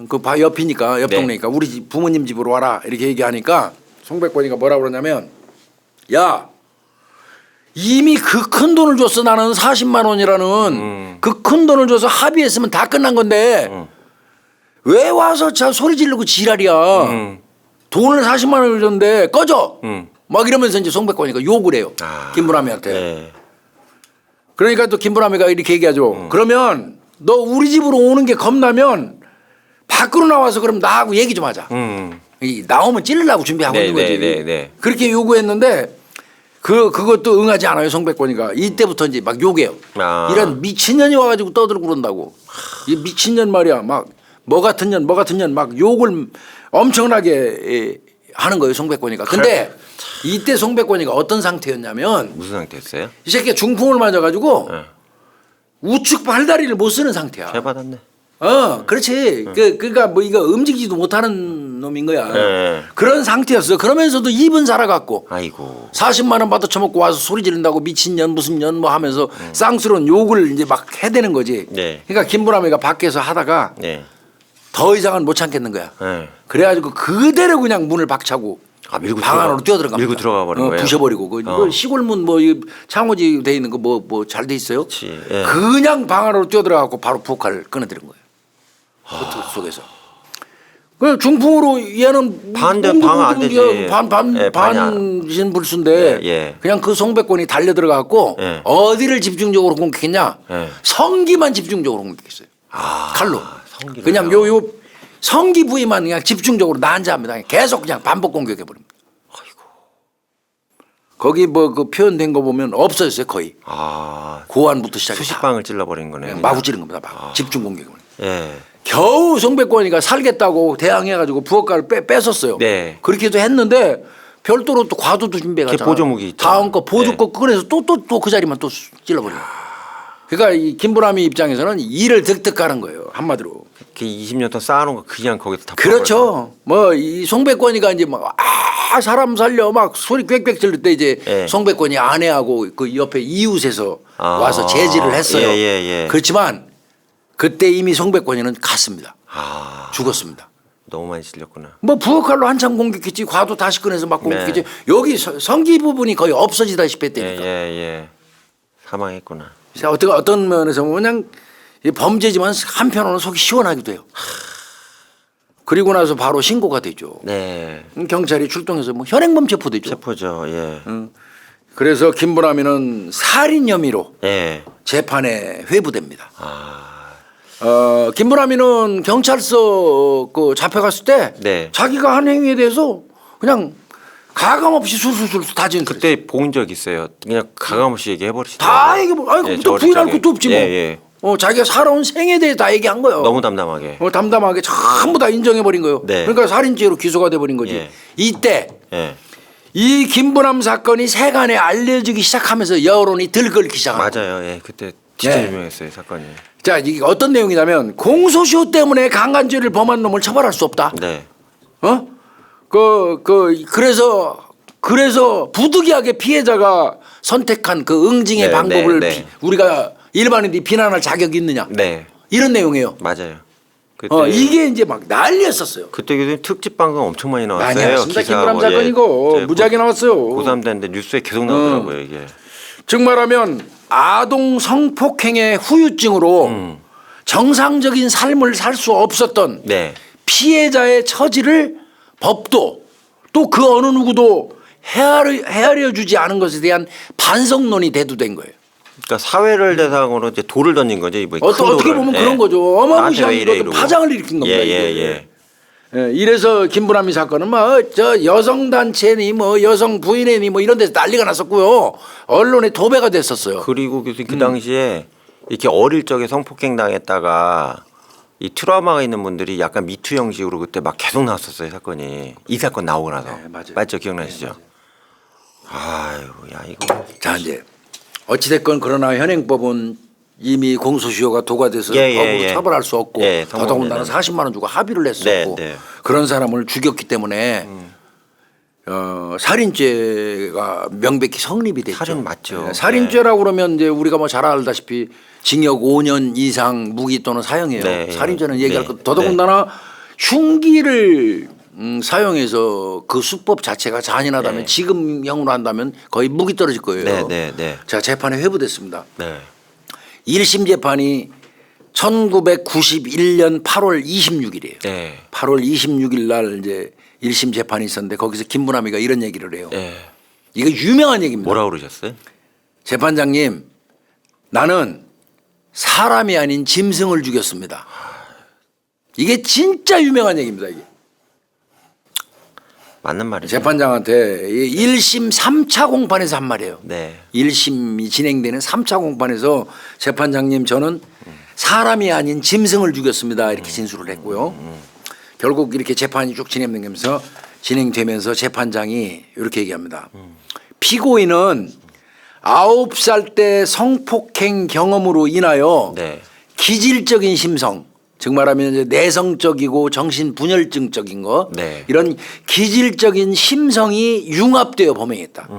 그 옆이니까 옆 네. 동네니까 우리 부모님 집으로 와라 이렇게 얘기하니까 송백권이가 뭐라고 그러냐면 야 이미 그 큰 돈을 줬어 나는 40만 원이라는 그 큰 돈을 줘서 합의했으면 다 끝난 건데 왜 와서 자 소리 지르고 지랄이야. 돈을 40만 원을 줬는데 꺼져. 막 이러면서 이제 송백권이가 욕을 해요. 김부람이한테. 네. 그러니까 또 김부람이가 이렇게 얘기하죠. 그러면 너 우리 집으로 오는 게 겁나면 밖으로 나와서 그럼 나하고 얘기 좀 하자. 이 나오면 찌르려고 준비하고 있는 거지. 네. 그렇게 요구했는데 그것도 응하지 않아요. 송백권이가 이때부터 이제 막 욕해요. 이런 미친년이 와가지고 떠들고 그런다고. 이 미친년 말이야. 막 뭐 같은 년 막 욕을 엄청나게 하는 거예요. 송백권이가. 근데 이때 송백권이가 어떤 상태였냐면 무슨 상태였어요? 이 새끼가 중풍을 맞아가지고 우측 발다리를 못 쓰는 상태야. 해받았네. 그렇지. 그러니까 뭐 이거 움직이지도 못하는 놈인 거야. 네. 그런 상태였어. 그러면서도 입은 살아갔고 아이고. 40만 원 받아 처먹고 와서 소리 지른다고 미친 년 무슨 년 뭐 하면서 쌍스러운 욕을 이제 막 해대는 거지. 네. 그러니까 김부람이가 밖에서 하다가 네. 더 이상은 못 참겠는 거야. 네. 그래가지고 그대로 그냥 문을 박차고 밀고 방 안으로 뛰어들어갑니다. 밀고 들어가 버린 거예요. 부셔버리고 이거 시골문 뭐 창호지 돼 있는 거 뭐 잘 돼 있어요. 그렇지. 예. 그냥 방 안으로 뛰어들어가고 바로 부엌칼을 끊어들인 거예요. 코트 속에서. 그 중풍으로 얘는 반대 방 안 되지. 예, 반이 반신불수인데 예. 그냥 그 송백권이 달려 들어가고 예. 어디를 집중적으로 공격했냐? 예. 성기만 집중적으로 공격했어요. 칼로. 성기를요? 그냥 요 성기 부위만 그냥 집중적으로 난자합니다. 계속 그냥 반복 공격해 버립니다. 거기 뭐 그 표현된 거 보면 없어졌어요 거의. 고안부터 시작해서 수십 방을 찔러버린 거네요. 마구 찌른 겁니다. 마구. 집중 공격을. 예. 겨우 송백권이가 살겠다고 대항해가지고 부엌가를 뺐었어요. 네. 그렇게도 했는데 별도로 또 과도도 준비해갔잖아요. 보조무기 있죠. 다음 거 보조 거 꺼내서 또 그 자리만 또 찔러버려요. 그러니까 이 김부람이 입장에서는 일을 득득하는 거예요. 한마디로. 20년 동안 쌓아놓은 거 그냥 거기서 다 그렇죠. 뭐 이 송백권이가 이제 막 사람 살려 막 소리 꽥꽥 지를 때 이제 예. 송백권이 아내하고 그 옆에 이웃에서 와서 제지를 했어요. 예. 그렇지만 그때 이미 송백권이는 갔습니다. 죽었습니다. 너무 많이 찔렸구나. 뭐 부엌칼로 한참 공격했지 과도 다시 꺼내서 막 공격했지 네. 여기 성기 부분이 거의 없어지다시피 했다니까. 예. 사망했구나. 자, 어떤 면에서 보면 그냥 범죄지만 한편으로는 속이 시원하기도 해요. 그리고 나서 바로 신고가 되죠. 네. 경찰이 출동해서 뭐 현행범 체포되죠. 체포죠. 예. 그래서 김부남이는 살인 혐의로 예. 재판에 회부됩니다. 아. 김부남이는 경찰서 그 잡혀갔을 때 네. 자기가 한 행위에 대해서 그냥 가감 없이 술술술 다 지은 그때 본 적 있어요. 그냥 가감없이 얘기해 버리시더라고요. 다 얘기 뭐 아니 또 부인할 것도 없지 뭐. 예. 자기가 살아온 생에 대해 다 얘기한 거예요. 너무 담담하게. 담담하게 전부 다 인정해 버린 거예요. 네. 그러니까 살인죄로 기소가 돼 버린 거지. 예. 이때 예. 이 김부남 사건이 세간에 알려지기 시작하면서 여론이 들끓기 시작한 거예요. 맞아요. 예. 그때 진짜 네. 유명했어요 사건이. 자, 이게 어떤 내용이냐면 공소시효 때문에 강간죄를 범한 놈을 처벌할 수 없다. 네. 그래서 부득이하게 피해자가 선택한 그 응징의 네, 방법을 네. 우리가 일반인들이 비난할 자격이 있느냐. 네. 이런 내용이에요. 맞아요. 그때 이게 이제 막 난리였었어요. 그때 교수님 특집 방송 엄청 많이 나왔어요. 많이 나왔습니다. 기사 김부남 뭐, 예. 사건이고 제 무지하게 나왔어요. 고3대인데 뉴스에 계속 나오더라고요 이게. 즉 말하면 아동 성폭행의 후유증으로 정상적인 삶을 살 수 없었던 네. 피해자의 처지를 법도 또 그 어느 누구도 헤아려 주지 않은 것에 대한 반성론이 대두된 거예요. 그러니까 사회를 대상으로 이제 돌을 던진 거죠 이번에. 큰 어떻게 돌을. 보면 예. 그런 거죠. 나한테 왜 어마무시한 이래 것도 이러고. 파장을 일으킨 겁니다. 이게. 예. 예, 이래서 김부남이 사건은 저 여성 단체니 뭐 여성 부인회니 뭐 이런 데서 난리가 났었고요. 언론에 도배가 됐었어요. 그리고 교수님 그 당시에 이렇게 어릴 적에 성폭행 당했다가 이 트라우마가 있는 분들이 약간 미투 형식으로 그때 막 계속 나왔었어요 사건이. 이 사건 나오고 나서. 네, 맞아요. 맞죠 기억나시죠? 아이고 야 이거. 자 이제 어찌됐건 그러나 현행법은 이미 공소시효가 도과돼서 법으로 처벌할 수 없고 더더군다나 40만 원 주고 합의를 했었고 네. 그런 사람을 죽였기 때문에 살인죄가 명백히 성립이 됐죠. 살인 맞죠. 네, 살인죄라고 그러면 이제 우리가 뭐 잘 알다시피 징역 5년 이상 무기 또는 사형이에요. 네. 살인죄는 얘기할 네. 것. 더더군다나 흉기를 사용해서 그 수법 자체가 잔인하다면 지금형으로 한다면 거의 무기 떨어질 거예요. 네. 자 재판에 회부됐습니다. 네. 1심 재판이 1991년 8월 26일이에요. 네. 8월 26일 날 이제 1심 재판이 있었는데 거기서 김부남이가 이런 얘기를 해요. 네. 이거 유명한 얘기입니다. 뭐라 그러셨어요? 재판장님, 나는 사람이 아닌 짐승을 죽였습니다. 이게 진짜 유명한 얘기입니다. 이게. 맞는 말이죠. 재판장한테 1심 3차 공판에서 한 말이에요. 네. 1심이 진행되는 3차 공판에서 재판장님 저는 사람이 아닌 짐승을 죽였습니다. 이렇게 진술을 했고요. 결국 이렇게 재판이 쭉 진행되면서 재판장이 이렇게 얘기합니다. 피고인은 9살 때 성폭행 경험으로 인하여 네. 기질적인 심성 즉 말하면 이제 내성적이고 정신분열증적인 거 네. 이런 기질적인 심성이 융합되어 범행했다.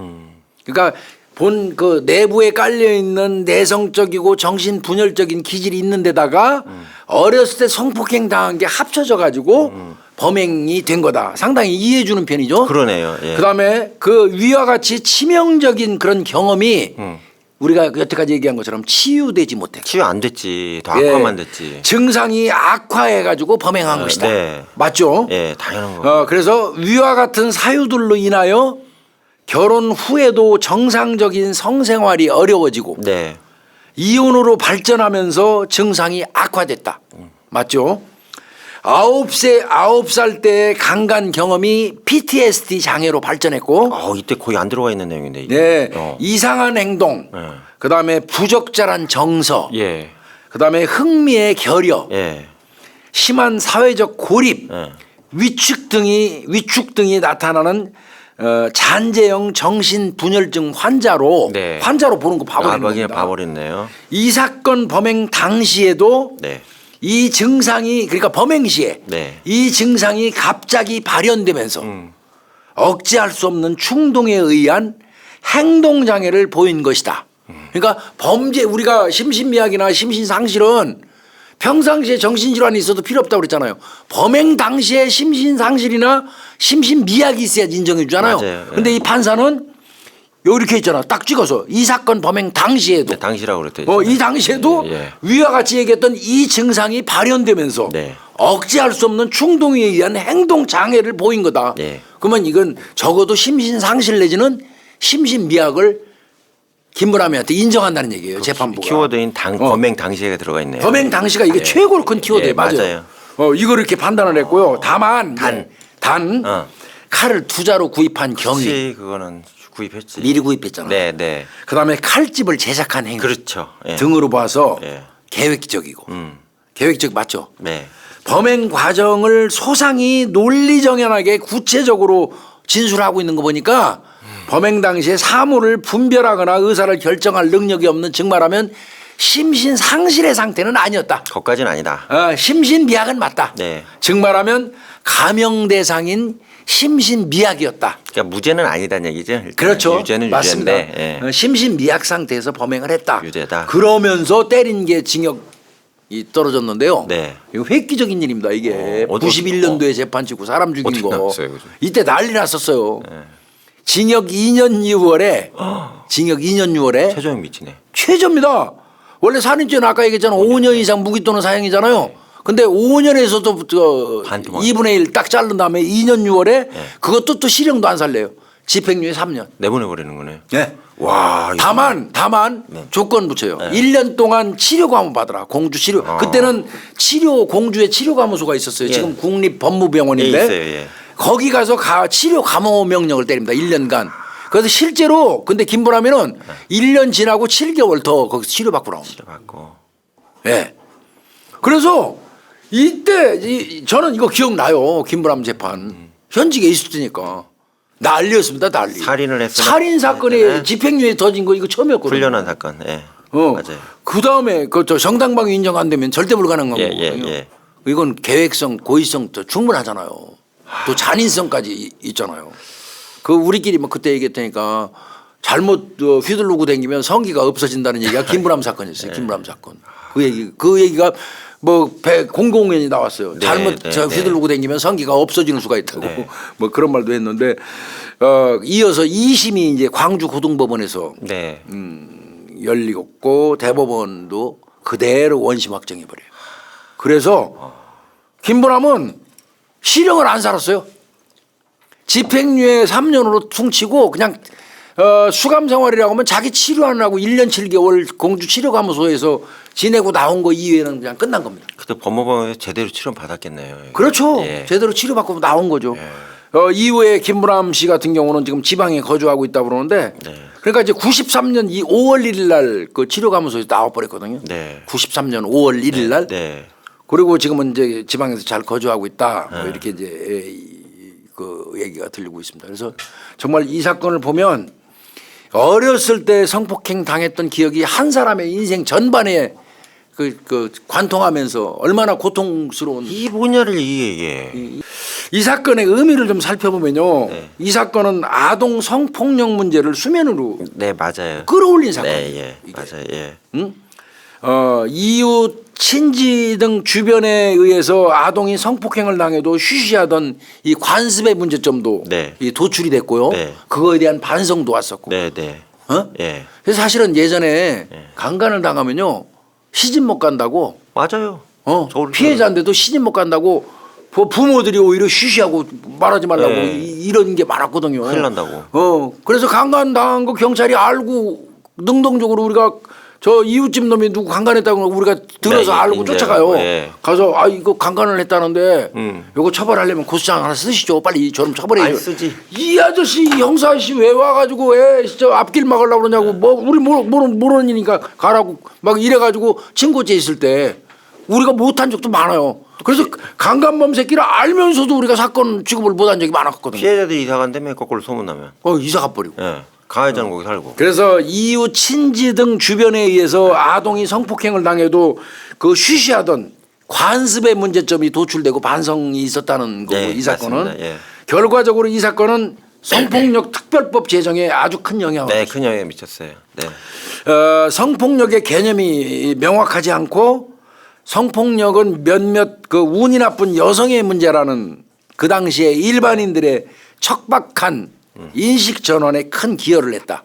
그러니까 본 그 내부에 깔려 있는 내성적이고 정신분열적인 기질이 있는 데다가 어렸을 때 성폭행 당한 게 합쳐져 가지고 범행이 된 거다. 상당히 이해해 주는 편이죠. 그러네요. 예. 그다음에 그 위와 같이 치명적인 그런 경험이 우리가 여태까지 얘기한 것처럼 치유되지 못했고 치유 안 됐지. 더 악화만 됐지. 증상이 악화해 가지고 범행한 것이다. 네. 맞죠? 예, 당연한 거. 그래서 위와 같은 사유들로 인하여 결혼 후에도 정상적인 성생활이 어려워지고 네. 이혼으로 발전하면서 증상이 악화됐다. 맞죠? 9살 때 강간 경험이 PTSD 장애로 발전했고 이때 거의 안 들어가 있는 내용인데 이게. 네, 이상한 행동, 그다음에 부적절한 정서, 예. 그다음에 흥미의 결여, 예. 심한 사회적 고립, 예. 위축 등이 나타나는 잔재형 정신분열증 환자로 네. 환자로 보는 거 봐버리는 그냥 겁니다. 봐버렸네요. 이 사건 범행 당시에도 네. 이 증상이 그러니까 범행 시에 네. 이 증상이 갑자기 발현되면서 억제할 수 없는 충동에 의한 행동 장애를 보인 것이다. 그러니까 범죄 우리가 심신미약이나 심신상실은 평상시에 정신질환이 있어도 필요 없다고 그랬잖아요. 범행 당시에 심신상실이나 심신미약이 있어야지 인정해 주잖아요. 맞아요. 그런데 예. 이 판사는 이렇게 있잖아. 딱 찍어서 이 사건 범행 당시에도 네, 당시라고 그랬대요. 이 당시에도 예. 위와 같이 얘기했던 이 증상이 발현되면서 네. 억제할 수 없는 충동에 의한 행동 장애를 보인 거다. 예. 그러면 이건 적어도 심신상실 내지는 심신미약을 김부람이한테 인정한다는 얘기예요. 재판부가. 키워드인 범행 당시에 들어가 있네요. 범행 당시가 이게 최고로 큰 키워드예요. 예, 맞아요. 이걸 이렇게 판단을 했고요. 다만 단 칼을 투자로 구입한 경위. 그렇지, 그거는 구입했지. 미리 구입했잖아. 네, 네. 그다음에 칼집을 제작한 행위 그렇죠. 예. 등으로 봐서 예. 계획적이고 계획적 맞죠. 네. 범행 과정을 소상히 논리정연하게 구체적으로 진술하고 있는 거 보니까 범행 당시에 사물을 분별하거나 의사를 결정할 능력이 없는 즉 말하면 심신상실의 상태는 아니었다. 거기까지는 아니다. 심신미약은 맞다. 네. 즉 말하면 감형 대상인 심신미약이었다. 그러니까 무죄는 아니다는 얘기죠. 일단. 그렇죠. 유죄는 맞습니다. 유죄인데. 예. 심신미약 상태에서 범행을 했다. 유죄다. 그러면서 때린 게 징역이 떨어졌는데요. 네. 이거 획기적인 일입니다. 이게 91년도에 재판 치고 사람 죽인 어떻게 거. 나왔어요, 그죠? 이때 난리 났었어요. 징역 2년 6월에 징역 2년 6월에 최저형 미치네. 최저입니다. 원래 살인죄는 아까 얘기했잖아. 5년 이상 무기 또는 사형이잖아요. 근데 5년에서도 반토막. 2분의 1 딱 자른 다음에 2년 6월에 그것도 또 실형도 안 살래요. 집행유예 3년. 내보내버리는 거네. 네. 와. 다만 조건 붙여요. 1년 동안 치료 과목 받으라. 공주 치료. 그때는 공주에 치료 과무소가 있었어요. 예. 지금 국립법무병원인데 예, 있어요, 예. 거기 가서 치료 감호 명령을 때립니다. 1년간. 그래서 실제로 근데 김부람이는 1년 지나고 7개월 더 거기서 치료받고 나옵니다. 받고. 예. 그래서 이때 저는 이거 기억나요. 김부람 재판. 현직에 있었으니까. 난리였습니다. 난리. 살인을 했으나 살인 사건에 했잖아요. 집행유예 터진 거 이거 처음이었거든요. 훈련한 사건. 예. 맞아요. 그 다음에 저 정당방위 인정 안 되면 절대 불가능한 거거든요. 예. 이건 계획성, 고의성 도 충분하잖아요. 또 잔인성까지 있잖아요. 그 우리끼리 뭐 그때 얘기했다니까 잘못 휘둘르고 다니면 성기가 없어진다는 얘기가 김부람 사건이었어요. 김부람 사건. 그 얘기가 뭐 공공연히 나왔어요. 잘못 휘둘르고 다니면 성기가 없어지는 수가 있다고 뭐 그런 말도 했는데 이어서 2심이 이제 광주 고등법원에서 네. 열리고 대법원도 그대로 원심 확정해 버려요. 그래서 김부람은 실형을 안 살았어요. 집행유예 3년으로 퉁치고 그냥 수감 생활이라고 하면 자기 치료하느라고 1년 7개월 공주 치료감호소에서 지내고 나온 거 이외에는 그냥 끝난 겁니다. 그때 법무법에서 제대로 치료 받았겠네요. 그렇죠. 예. 제대로 치료받고 나온 거죠. 이후에 김부람 씨 같은 경우는 지금 지방에 거주하고 있다고 그러는데 그러니까 이제 93년 5월 1일 날 그 치료감호소에서 나와버렸거든요. 네. 93년 5월 1일 날. 네. 그리고 지금은 이제 지방에서 잘 거주하고 있다. 뭐 이렇게 이제 그 얘기가 들리고 있습니다. 그래서 정말 이 사건을 보면 어렸을 때 성폭행 당했던 기억이 한 사람의 인생 전반에 그 관통하면서 얼마나 고통스러운 이 분야를 이게 이 사건의 의미를 좀 살펴보면요. 이 사건은 아동 성폭력 문제를 수면으로 네, 맞아요. 끌어올린 사건이에요. 네, 예. 맞아요. 예. 응? 이웃 친지 등 주변에 의해서 아동이 성폭행을 당해도 쉬쉬하던 이 관습의 문제점도 이 도출이 됐고요. 그거에 대한 반성도 왔었고. 네. 예. 그래서 사실은 예전에 강간을 당하면요 시집 못 간다고. 맞아요. 피해자인데도 시집 못 간다고 부모들이 오히려 쉬쉬하고 말하지 말라고 이런 게 많았거든요. 큰일 난다고. 그래서 강간 당한 거 경찰이 알고 능동적으로 우리가 저 이웃집 놈이 누구 강간했다고 우리가 들어서 알고 쫓아가요. 가서 이거 강간을 했다는데 이거 처벌하려면 고소장 하나 쓰시죠. 빨리 저놈 처벌해야죠. 안 쓰지. 이 아저씨 형사 아저씨 왜 와가지고 저 앞길 막으려고 그러냐고 뭐 우리 모르는 일이니까 가라고 막 이래가지고 친고죄 있을 때 우리가 못한 적도 많아요. 그래서 강간범 새끼를 알면서도 우리가 사건 취급을 못한 적이 많았거든요. 피해자들이 이사 간다며 거꾸로 소문나면. 이사 가버리고. 가해자는 거기 살고. 그래서 이웃 친지 등 주변에 의해서 아동이 성폭행을 당해도 그 쉬쉬하던 관습의 문제점이 도출되고 반성이 있었다는 거고 이 사건은 결과적으로 이 사건은 성폭력 특별법 제정에 아주 큰 영향을 큰 영향을 미쳤어요. 성폭력의 개념이 명확하지 않고 성폭력은 몇몇 그 운이 나쁜 여성의 문제라는 그 당시에 일반인들의 척박한 인식 전환에 큰 기여를 했다.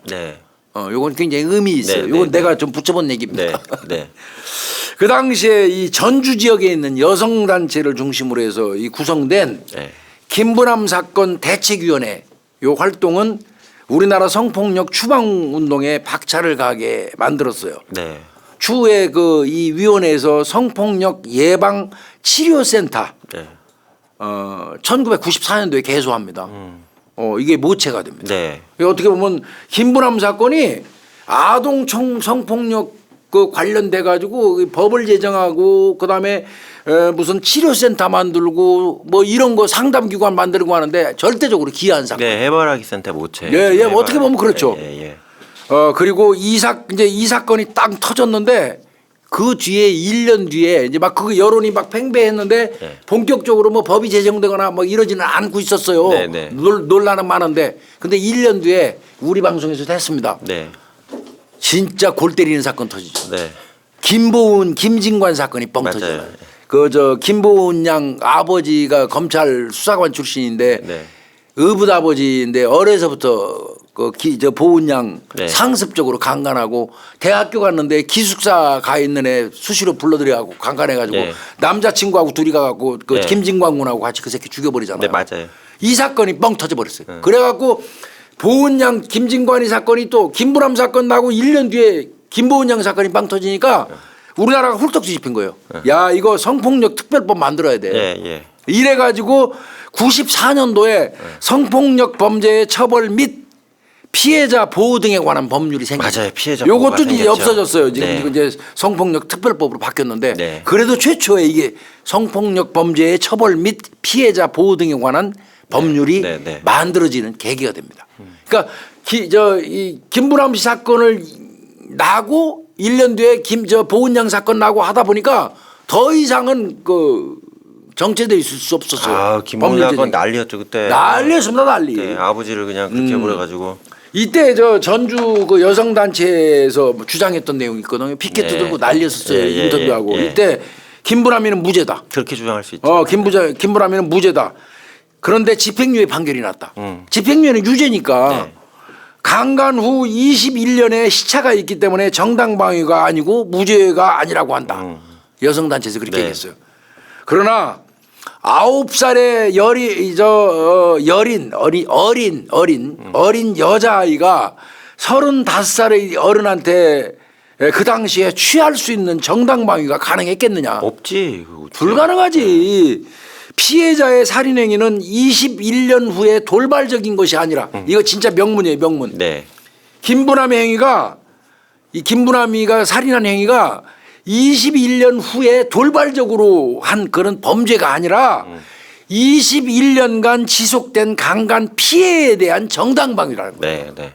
요건 굉장히 의미 있어요. 네, 요건 네, 내가 좀 붙여본 얘기입니다. 네, 네, 그 당시에 이 전주 지역에 있는 여성 단체를 중심으로 해서 이 구성된 네. 김부남 사건 대책위원회 요 활동은 우리나라 성폭력 추방 운동에 박차를 가게 만들었어요. 네. 추후에 그 이 위원회에서 성폭력 예방 치료센터 네. 1994년도에 개소합니다. 이게 모체가 됩니다. 네. 어떻게 보면 김부남 사건이 아동 성폭력 그 관련돼 가지고 법을 제정하고 그다음에 무슨 치료센터 만들고 뭐 이런 거 상담기관 만들고 하는데 절대적으로 기여한 사건. 네, 해바라기 센터 모체. 예, 어떻게 보면 그렇죠. 예, 예. 그리고 이 사건이 딱 터졌는데 그 뒤에 1년 뒤에 이제 막 그 여론이 막 팽배했는데 네. 본격적으로 뭐 법이 제정되거나 뭐 이러지는 않고 있었어요. 네, 네. 논란은 많은데 근데 1년 뒤에 우리 방송에서 됐습니다. 네. 진짜 골 때리는 사건 터지죠. 네. 김보은 김진관 사건이 뻥 맞아요. 터져요. 그 김보은 양 아버지가 검찰 수사관 출신인데 네. 의붓 아버지인데 어려서부터 저 보은 양 네. 상습적으로 강간하고 대학교 갔는데 기숙사 가 있는 애 수시로 불러들여가고 강간해가지고 네. 남자친구하고 둘이 가갖고 그 네. 김진광 군하고 같이 그 새끼 죽여버리잖아요. 네, 맞아요. 이 사건이 뻥 터져버렸어요. 그래갖고 보은 양 김진관이 사건이 또 김부남 사건 나고 1년 뒤에 김보은 양 사건이 빵 터지니까 우리나라가 훌떡 뒤집힌 거예요. 야 이거 성폭력 특별법 만들어야 돼. 예, 예. 이래가지고 94년도에 성폭력 범죄의 처벌 및 피해자 보호 등에 관한 법률이 생겼어요. 맞아요. 피해자 요것도 보호가 이제 생겼죠. 없어졌어요. 지금 네. 이제 성폭력 특별법으로 바뀌었는데 네. 그래도 최초에 이게 성폭력 범죄의 처벌 및 피해자 보호 등에 관한 법률이 네, 네. 만들어지는 계기가 됩니다. 그러니까 이 김부남 씨 사건을 나고 1년 뒤에 보은 양 사건 나고 하다 보니까 더 이상은 정체돼 있을 수 없었어요. 아, 김보은 법률 사건 제정이. 난리였죠 그때. 난리였습니다, 난리. 네, 아버지를 그냥 그렇게 해버려가지고. 이때 저 전주 그 여성 단체에서 주장했던 내용이 있거든요. 피켓도 네. 들고 난리였었어요. 예, 예, 인터뷰하고 예, 예. 이때 김부남이는 무죄다. 그렇게 주장할 수 있죠. 김부남이는 무죄다. 그런데 집행유예 판결이 났다. 집행유예는 유죄니까 네. 강간 후 21년의 시차가 있기 때문에 정당방위가 아니고 무죄가 아니라고 한다. 여성 단체에서 그렇게 네. 얘기했어요. 그러나 9살의 어린 여자아이가 35살의 어른한테 그 당시에 취할 수 있는 정당방위가 가능했겠느냐. 없지. 그거 불가능하지. 피해자의 살인행위는 21년 후에 돌발적인 것이 아니라 이거 진짜 명문이에요, 명문. 네. 김부남의 행위가 김부남이가 살인한 행위가 21년 후에 돌발적으로 한 그런 범죄가 아니라 21년간 지속된 강간 피해에 대한 정당방위라는 거예요. 네, 네.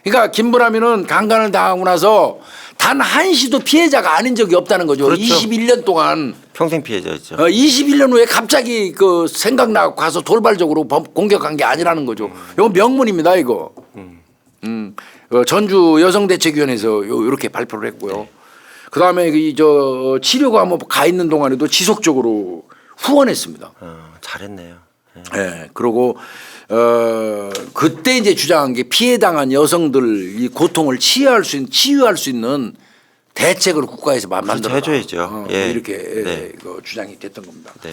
그러니까 김부남이는 강간을 당하고 나서 단 한시도 피해자가 아닌 적이 없다는 거죠. 그렇죠. 21년 동안. 평생 피해자였죠. 21년 후에 갑자기 생각나고 가서 돌발적으로 공격한 게 아니라는 거죠. 이거 명문입니다, 이거. 전주 여성대책위원회에서 이렇게 발표를 했고요. 네. 그다음에 치료가 뭐 가 있는 동안에도 지속적으로 후원했습니다. 잘했네요. 예. 그리고 그때 이제 주장한 게 피해당한 여성들 이 고통을 치유할 수 있는 대책을 국가에서 만들어 해줘야죠. 예. 이렇게 네. 주장이 됐던 겁니다. 네.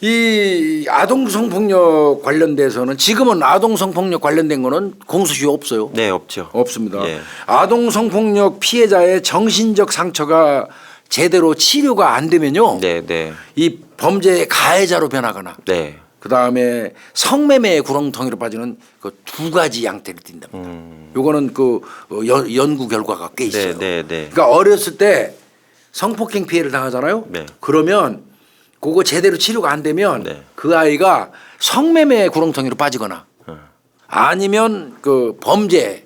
이 아동 성폭력 관련돼서는 지금은 아동 성폭력 관련된 거는 공소시효 없어요. 네, 없죠. 없습니다. 예. 아동 성폭력 피해자의 정신적 상처가 제대로 치료가 안 되면요. 네, 네. 이 범죄의 가해자로 변하거나 네. 그다음에 성매매의 구렁텅이로 빠지는 그 두 가지 양태를 띈답니다. 요거는 연구 결과가 꽤 있어요. 네, 네, 네. 그러니까 어렸을 때 성폭행 피해를 당하잖아요. 네. 그러면 그거 제대로 치료가 안 되면 네. 그 아이가 성매매의 구렁텅이로 빠지거나 아니면 그 범죄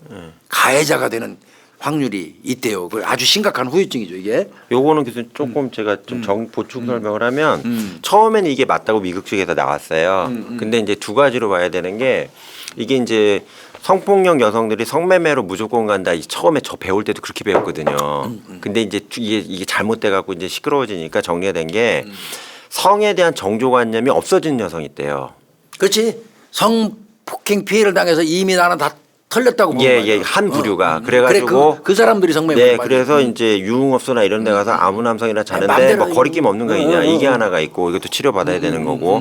가해자가 되는 확률이 있대요. 그 아주 심각한 후유증이죠, 이게. 요거는 교수님 조금 제가 좀 보충 설명을 하면 처음에는 이게 맞다고 미국 측에서 나왔어요. 근데 이제 두 가지로 봐야 되는 게 이게 이제 성폭력 여성들이 성매매로 무조건 간다. 처음에 저 배울 때도 그렇게 배웠거든요. 근데 이제 이게 잘못돼 갖고 이제 시끄러워지니까 정리가 된 게 성에 대한 정조관념이 없어진 여성이 있대요. 그렇지. 성폭행 피해를 당해서 이미 나는 다 털렸다고 보는 예, 거죠. 예, 한 부류가. 그래 그래가지고 그 사람들이 성매매. 네, 그래서 이제 유흥업소나 이런 데 가서 아무 남성이나 자는데 맘대로 뭐 거리낌 없는 거 있냐 이게 하나가 있고 이것도 치료받아야 되는 거고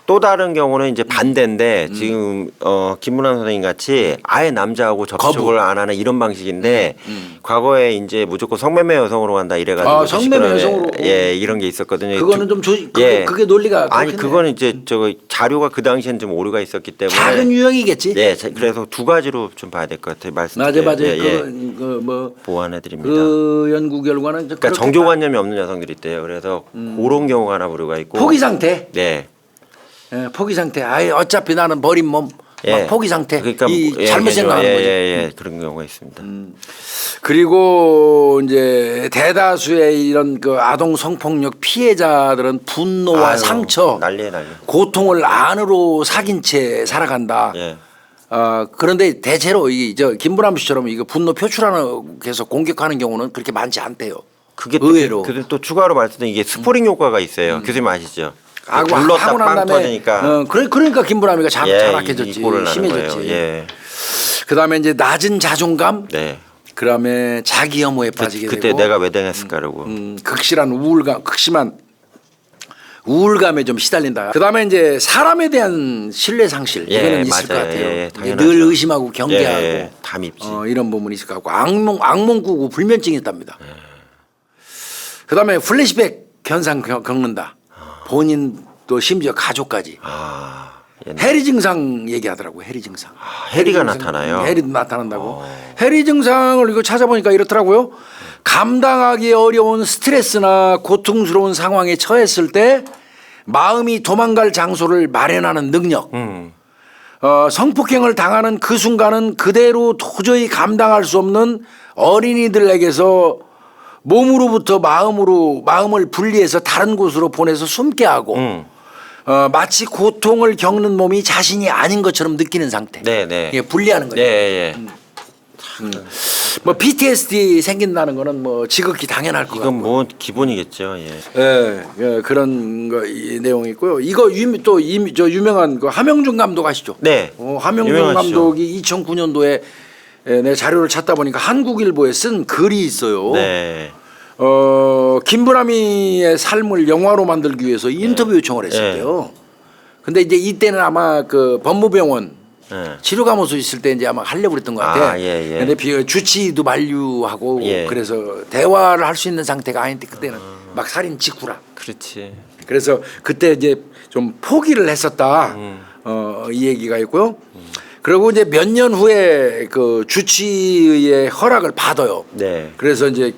또 다른 경우는 이제 반대인데 지금 김문환 선생님 같이 아예 남자하고 접촉을 안 하는 이런 방식인데 과거에 이제 무조건 성매매 여성으로 간다 이래가지고 성매매 여성으로. 예 이런 게 있었거든요. 그거는 좀 예. 그게 논리가 아니 그렇겠네. 그거는 이제 저거 자료가 그 당시엔 좀 오류가 있었기 때문에 작은 유형이겠지. 예, 그래서 두 가지로 좀 봐야 될 것 같아요. 맞아. 말씀드려요. 예, 예. 그뭐 보완해드립니다. 그 연구 결과는 그러니까 정조관념이 없는 여성들이 있대요. 그래서 그런 경우가 하나 부류가 있고 포기 상태. 네. 예, 포기 상태. 아예 어차피 나는 버린 몸. 예. 막 포기 상태. 그러니까 잘못 생각하는 거지. 예, 그런 경우가 있습니다. 그리고 이제 대다수의 이런 그 아동 성폭력 피해자들은 분노와 아유, 상처, 난리에 난리. 고통을 안으로 사귄 채 살아간다. 예. 그런데 대체로 이 저 김부남 씨처럼 이거 분노 표출하는 해서 공격하는 경우는 그렇게 많지 않대요. 그게 의외로. 또 추가로 말씀드린 이게 스포링 효과가 있어요. 교수님 아시죠? 하고 불렀다 난 빵 다음에 터지니까 그러니까 김부남이가 자락해졌지. 이 꼴을 나는 심해졌지. 거예요. 예. 그다음에 이제 낮은 자존감, 네. 그다음에 자기 혐오에 빠지게 그때 되고 내가 왜 당했을까라고. 극심한 우울감에 좀 시달린다. 그다음에 이제 사람에 대한 신뢰 상실 예, 이거는 있을 것 맞아요. 같아요. 예, 이제 당연하죠. 늘 의심하고 경계하고 예, 다 밉지. 이런 부분이 있을 것 같고 악몽 꾸고 불면증이 있답니다. 그다음에 플래시백 현상 겪는다. 본인도 심지어 가족까지. 해리 증상 얘기하더라고요. 해리 증상. 해리가 나타나요? 해리도 나타난다고. 해리 증상을 이거 찾아보니까 이렇더라고요. 감당하기 어려운 스트레스나 고통스러운 상황에 처했을 때 마음이 도망갈 장소를 마련하는 능력. 성폭행을 당하는 그 순간은 그대로 도저히 감당할 수 없는 어린이들에게서 몸으로부터 마음을 분리해서 다른 곳으로 보내서 숨게 하고 마치 고통을 겪는 몸이 자신이 아닌 것처럼 느끼는 상태. 네. 예, 분리하는 거죠. 예. 뭐 PTSD 생긴다는 거는 뭐 지극히 당연할 것 이건 같고. 뭐 기본이겠죠. 예. 예, 그런 거 이 내용이 있고요. 이거 저 유명한 그 함영준 감독 아시죠? 네. 함영준 유명하시죠. 감독이 2009년도에 내 자료를 찾다 보니까 한국일보에 쓴 글이 있어요. 네. 김부람이의 삶을 영화로 만들기 위해서 인터뷰 요청을 했었대요. 근데 이제 이때는 아마 그 법무병원 치료감호소 있을 때 이제 아마 하려고 그랬던 것 같아. 예. 근데 주치의도 만류하고 예. 그래서 대화를 할 수 있는 상태가 아닌데 그때는 막 살인 직후라. 그렇지. 그래서 그때 이제 좀 포기를 했었다. 이 얘기가 있고요. 그리고 이제 몇 년 후에 그 주치의의 허락을 받아요. 네. 그래서 이제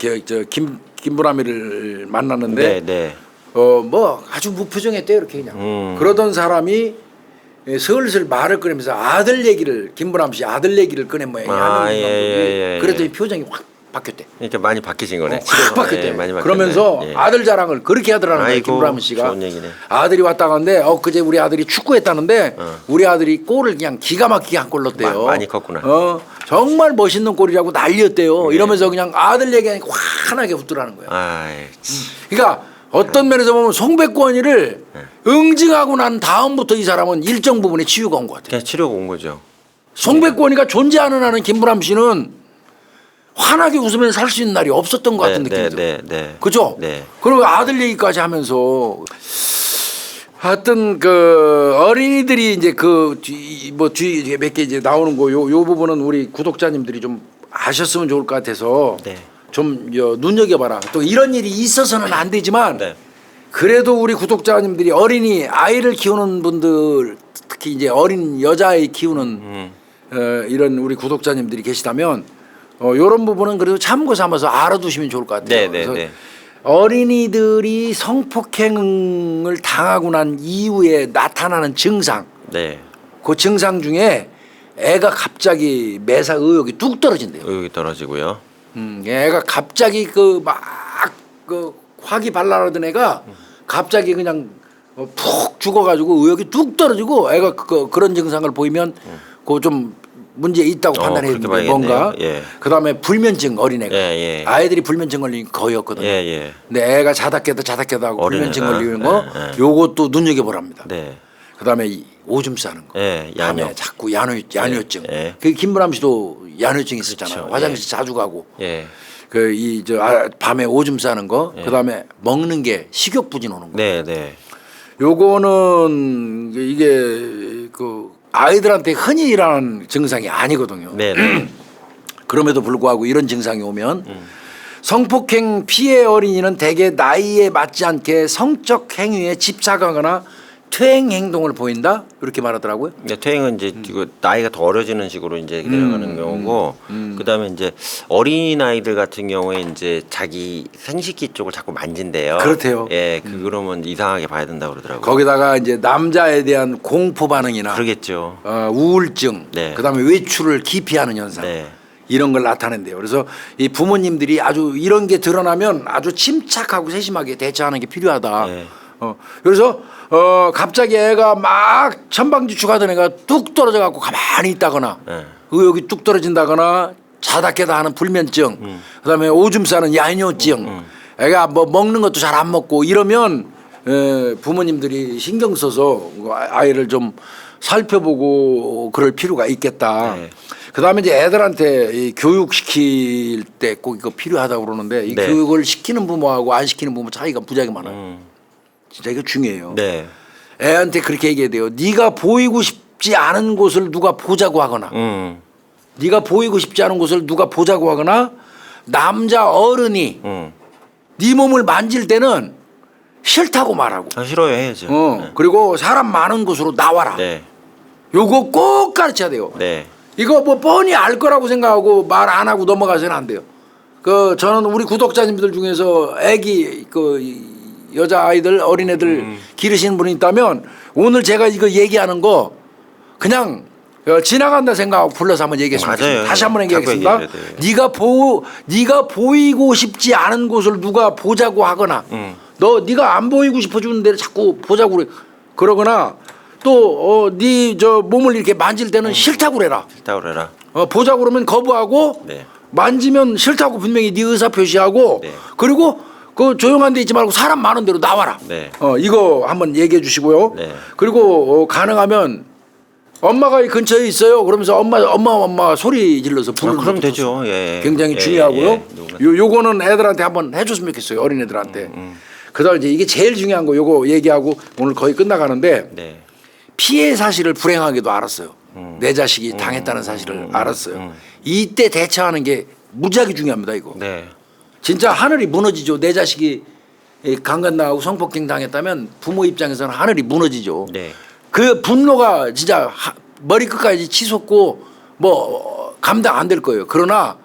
김부람이를 만났는데 네. 뭐 아주 무표정했대요 이렇게 그냥. 그러던 사람이 슬슬 말을 꺼내면서 김부람 씨 아들 얘기를 꺼낸 모양이야. 예. 그랬더니 표정이 확 바뀌었대. 그러니까 많이 바뀌신 거네. 확 바뀌었대. 많이 바뀌었네. 그러면서 예. 아들 자랑을 그렇게 하더라는 거예요. 아이고, 김부람 씨가. 좋은 얘기네. 아들이 왔다 갔는데 그제 우리 아들이 축구했다는데 우리 아들이 골을 그냥 기가 막히게 한 골 넣었대요. 많이 컸구나. 정말 멋있는 골이라고 난리였대요. 이러면서 그냥 아들 얘기하니까 환하게 웃더라는 거예요. 아이, 그러니까 어떤 면에서 보면 송백권이를 응징하고 난 다음부터 이 사람은 일정 부분에 치유가 온 것 같아요. 그냥 치료가 온 거죠. 송백권이가 존재하는 한은 김부람 씨는 환하게 웃으면서 살 수 있는 날이 없었던 것 같은 느낌이 들어요. 네. 그죠? 네. 그리고 아들 얘기까지 하면서 하여튼 그 어린이들이 이제 뒤에 몇 개 이제 나오는 거 요 부분은 우리 구독자님들이 좀 아셨으면 좋을 것 같아서 네. 좀 눈여겨봐라. 또 이런 일이 있어서는 안 되지만 네. 그래도 우리 구독자님들이 아이를 키우는 분들 특히 이제 어린 여자아이 키우는 이런 우리 구독자님들이 계시다면 이런 부분은 그래도 참고 삼아서 알아두시면 좋을 것 같아요. 그래서 어린이들이 성폭행을 당하고 난 이후에 나타나는 증상, 네. 그 증상 중에 애가 갑자기 매사 의욕이 뚝 떨어진대요. 의욕이 떨어지고요. 애가 갑자기 화기 발랄하던 애가 갑자기 그냥 푹 죽어가지고 의욕이 뚝 떨어지고 애가 그런 증상을 보이면 그거 좀 문제 있다고 판단해야 되는데 뭔가. 예. 그다음에 불면증 어린애가 아이들이 불면증 걸리는 게 거의 없거든요. 근데 애가 자다 깨다 하고 불면증 걸리는 거 요것도 눈여겨보랍니다. 네. 그다음에 이 오줌 싸는 거. 예, 밤에 야뇨. 자꾸 야뇨증. 예. 그 김부남 씨도 야뇨증 있었잖아요. 그렇죠. 화장실 자주 가고. 예. 밤에 오줌 싸는 거. 그다음에 먹는 게 식욕부진 오는 거. 네, 네. 요거는 이게 그 아이들한테 흔히 일어나는 증상이 아니거든요. 네, 네. 그럼에도 불구하고 이런 증상이 오면 성폭행 피해 어린이는 대개 나이에 맞지 않게 성적 행위에 집착하거나 퇴행 행동을 보인다 이렇게 말하더라고요. 네, 퇴행은 이제 이거 나이가 더 어려지는 식으로 이제 내려가는 경우고, 그다음에 이제 어린 아이들 같은 경우에 이제 자기 생식기 쪽을 자꾸 만진대요. 그렇대요. 예, 그러면 이상하게 봐야 된다 고 그러더라고요. 거기다가 이제 남자에 대한 공포 반응이나 그러겠죠. 우울증, 네. 그다음에 외출을 기피하는 현상. 네. 이런 걸 나타낸대요. 그래서 이 부모님들이 아주 이런 게 드러나면 아주 침착하고 세심하게 대처하는 게 필요하다. 네. 그래서 갑자기 애가 막 천방지축하던 애가 뚝 떨어져 갖고 가만히 있다거나 네. 의욕이 뚝 떨어진다거나 자다 깨다 하는 불면증, 그다음에 오줌 싸는 야뇨증, 애가 뭐 먹는 것도 잘 안 먹고 이러면 부모님들이 신경 써서 아이를 좀 살펴보고 그럴 필요가 있겠다. 네. 그다음에 이제 애들한테 이 교육시킬 때 꼭 이거 필요하다고 그러는데 이 네. 교육을 시키는 부모하고 안 시키는 부모 차이가 무지하게 많아요. 진짜 이거 중요해요. 네. 애한테 그렇게 얘기해야 돼요. 네가 보이고 싶지 않은 곳을 누가 보자고 하거나 네가 보이고 싶지 않은 곳을 누가 보자고 하거나 남자 어른이 네 몸을 만질 때는 싫다고 말하고 싫어요 해야죠. 네. 그리고 사람 많은 곳으로 나와라. 네. 요거 꼭 가르쳐야 돼요. 네. 이거 뭐 뻔히 알 거라고 생각하고 말 안 하고 넘어가서는 안 돼요. 저는 우리 구독자님들 중에서 애기 여자 아이들 어린애들 기르시는 분이 있다면 오늘 제가 이거 얘기하는 거 그냥 지나간다 생각하고 불러서 한번 얘기했으면 맞아요. 좋겠습니다. 다시 한번 얘기하겠습니다. 자꾸 얘기해야 네가 보이고 싶지 않은 곳을 누가 보자고 하거나 네가 안 보이고 싶어 주는 데를 자꾸 보자고 그래. 그러거나 또 네 몸을 이렇게 만질 때는 싫다고 그래라. 싫다고 그래라. 보자고 그러면 거부하고 네. 만지면 싫다고 분명히 네 의사 표시하고 네. 그리고 그 조용한 데 있지 말고 사람 많은 데로 나와라. 네. 이거 한번 얘기해 주시고요. 네. 그리고 가능하면 엄마가 이 근처에 있어요. 그러면서 엄마 소리 질러서 부르는 그럼 것도 되죠. 예. 굉장히 예, 중요하고요. 예. 요거는 애들한테 한번 해줬으면 좋겠어요. 어린애들한테. 그다음 이제 이게 제일 중요한 거 요거 얘기하고 오늘 거의 끝나가는데 네. 피해 사실을 불행하게도 알았어요. 내 자식이 당했다는 사실을 알았어요. 이때 대처하는 게 무지하게 중요합니다. 이거. 네. 진짜 하늘이 무너지죠. 내 자식이 강간 당하고 성폭행 당했다면 부모 입장에서는 하늘이 무너지죠. 네. 그 분노가 진짜 머리 끝까지 치솟고 뭐 감당 안 될 거예요. 그러나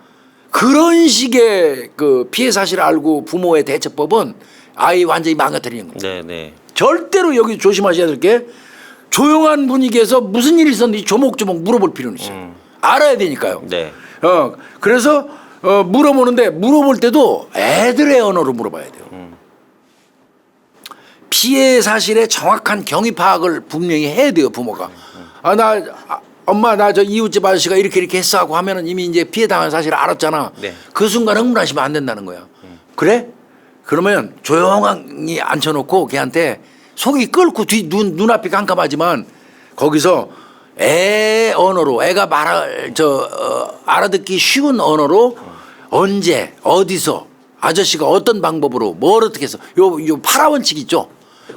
그런 식의 그 피해 사실을 알고 부모의 대처법은 아이 완전히 망가뜨리는 거예요. 네. 네. 절대로 여기 조심하셔야 될 게 조용한 분위기에서 무슨 일이 있었는지 조목조목 물어볼 필요는 있어요. 알아야 되니까요. 네. 그래서 물어볼 때도 애들의 언어로 물어봐야 돼요. 피해 사실의 정확한 경위 파악을 분명히 해야 돼요, 부모가. 엄마 나 저 이웃집 아저씨가 이렇게 했어 하고 하면은 이미 이제 피해 당한 사실을 알았잖아. 네. 그 순간 흥분하시면 안 된다는 거야. 그래? 그러면 조용히 앉혀놓고 걔한테 속이 끓고 눈앞이 깜깜하지만 거기서 애 언어로 애가 알아듣기 쉬운 언어로 언제 어디서 아저씨가 어떤 방법으로 뭘 어떻게 해서 요 파라원칙 있죠.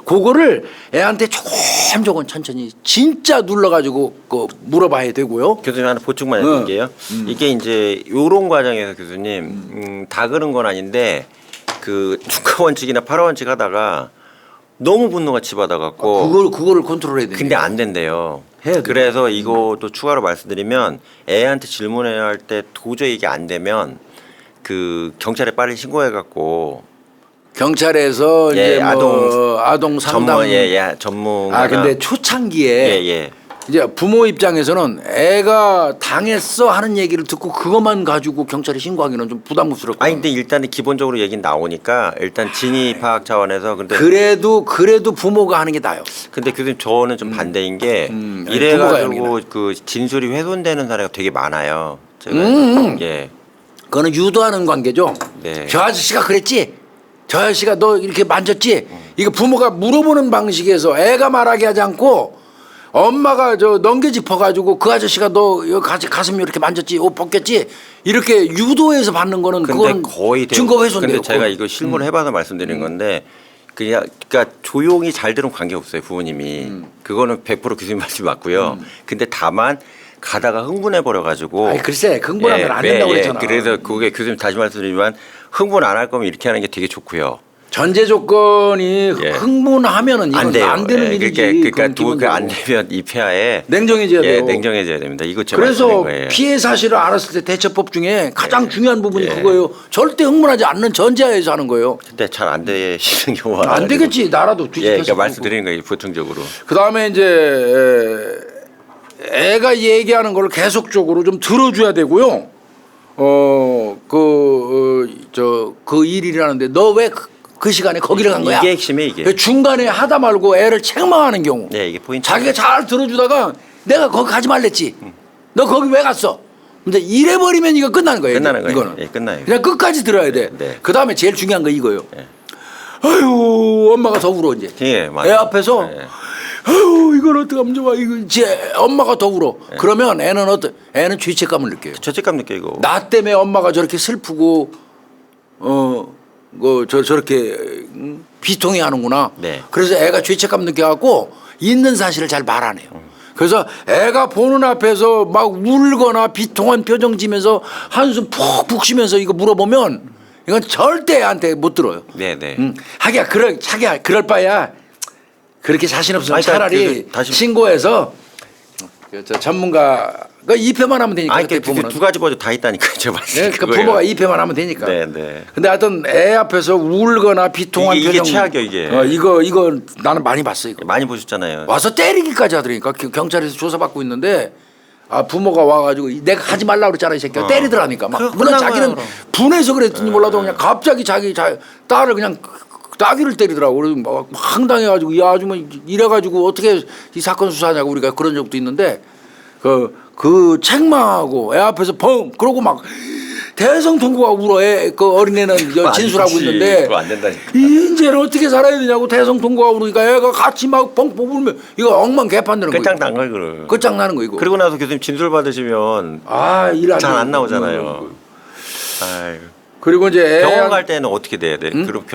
그거를 애한테 조금 천천히 진짜 눌러가지고 물어봐야 되고요. 교수님 하나 보충만 해드릴게요. 이게 이제 요런 과정에서 교수님 다 그런 건 아닌데 그 축하 원칙이나 파라 원칙 하다가 너무 분노가 치받아갖고 그거를 컨트롤해야 되는데. 근데 안 된대요. 해야 돼요. 그래서 이것도 추가로 말씀드리면 애한테 질문해야 할 때 도저히 이게 안 되면 그 경찰에 빨리 신고해갖고 경찰에서 예, 이제 아동 상담 전문 근데 초창기에 예. 이제 부모 입장에서는 애가 당했어 하는 얘기를 듣고 그것만 가지고 경찰에 신고하기는 좀 부담스럽고. 아니 근데 일단은 기본적으로 얘기는 나오니까 일단 진위 파악 차원에서 근데 그래도 부모가 하는 게 나아요. 근데 교수님 저는 좀 반대인 게 부모가 하는 이래가지고 게 그 진술이 훼손되는 사례가 되게 많아요. 제가 예. 그거는 유도하는 관계죠. 네. 저 아저씨가 그랬지. 저 아저씨가 너 이렇게 만졌지. 이거 부모가 물어보는 방식에서 애가 말하게 하지 않고 엄마가 저 넘겨 짚어가지고 그 아저씨가 너 여기 가슴 이렇게 만졌지, 옷 벗겼지 이렇게 유도해서 받는 거는 근데 그거는 거의 증거 훼손돼요. 근데 제가 이거 실무를 해봐서 말씀드린 건데 그러니까 조용히 잘 들으면 관계 없어요 부모님이. 그거는 100% 교수님 말씀 맞고요. 근데 다만 가다가 흥분해 버려가지고. 아니 글쎄 흥분하면 안 된다고 그랬잖아. 그래서 그게 교수님 다시 말씀드리지만 흥분 안 할 거면 이렇게 하는 게 되게 좋고요. 전제 조건이 예. 흥분하면은 이건 안 돼요. 안 되는 일이지. 그러니까 그건 그게 안 기본적으로. 되면 이 폐하에 냉정해져야 돼요. 냉정해져야 됩니다. 이거 제 그래서 말씀인 거예요. 피해 사실을 알았을 때 대처법 중에 가장 중요한 부분이 예. 그거예요. 절대 흥분하지 않는 전제하에서 하는 거예요. 근데 잘 안 되시는 경우가 안 되겠지. 나라도 예, 뒤집혀서. 그러니까 말씀드리는 거예요. 보통적으로. 그다음에 이제 애가 얘기하는 걸 계속적으로 좀 들어줘야 되고요. 그 일이 일하는데 너 왜 그 시간에 거기를 간 거야? 이게 핵심이 이게. 중간에 하다 말고 애를 책망하는 경우. 네, 이게 포인트. 자기가 잘 들어주다가 내가 거기 가지 말랬지. 너 거기 왜 갔어? 근데 이래버리면 이거 끝나는 거예요. 끝나는 거예요. 이거는. 예, 끝나요. 그냥 끝까지 들어야 돼. 네. 그다음에 제일 중요한 거 이거예요. 네. 아유 엄마가 더 울어 이제. 예, 맞아요. 애 앞에서 예. 아유 이걸 어떡하면 좋아. 이거 제 엄마가 더 울어. 그러면 애는 죄책감을 느껴요. 죄책감 느끼고. 나 때문에 엄마가 저렇게 슬프고 저렇게 비통해하는구나. 네. 그래서 애가 죄책감 느껴갖고 있는 사실을 잘 말 안 해요. 그래서 애가 보는 앞에서 막 울거나 비통한 표정 지면서 한숨 푹푹 쉬면서 이거 물어보면 이건 절대 애한테 못 들어요. 네, 네. 자기야 그럴 바야 그렇게 자신 없으면 아니, 그러니까 차라리 다시- 신고해서 저 전문가 그 입회만 하면 되니까. 아니, 그때 그 보면은. 두 가지 버전 다 있다니까요. 제가 말씀. 네, 그 부모가 입회만 하면 되니까. 네, 네. 근데 하여튼 애 앞에서 울거나 비통한 이게 표정. 최악이에요, 이게. 이거 나는 많이 봤어 이거. 많이 보셨잖아요. 와서 때리기까지 하더라니까. 경찰에서 조사받고 있는데 부모가 와가지고 내가 하지 말라고 그랬잖아 이 새끼가. 때리더라니까. 막 물론 끝난 자기는 거야, 그럼. 분해서 그랬는지 몰라도 그냥 갑자기 자기 딸을 그냥 따귀를 때리더라고. 그래서 막 황당해가지고 야 아주머니 이래가지고 어떻게 이 사건 수사하냐고 우리가 그런 적도 있는데 그 책망하고 애 앞에서 펑 그러고 막 대성통곡가 울어. 그 어린애는 진술하고 아니지. 있는데 그거 안 된다니까. 이제는 어떻게 살아야 되냐고 대성통곡가 울으니까 애가 같이 막 펑펑 울면 이거 엉망 개판되는 거예요. 끝장난 거예요, 그걸. 끝장나는 거 이거. 그리고 나서 교수님 진술 받으시면 일 잘 안 나오잖아요. 아유. 그리고 이제 병원 갈 때는 어떻게 돼야 돼? 그럼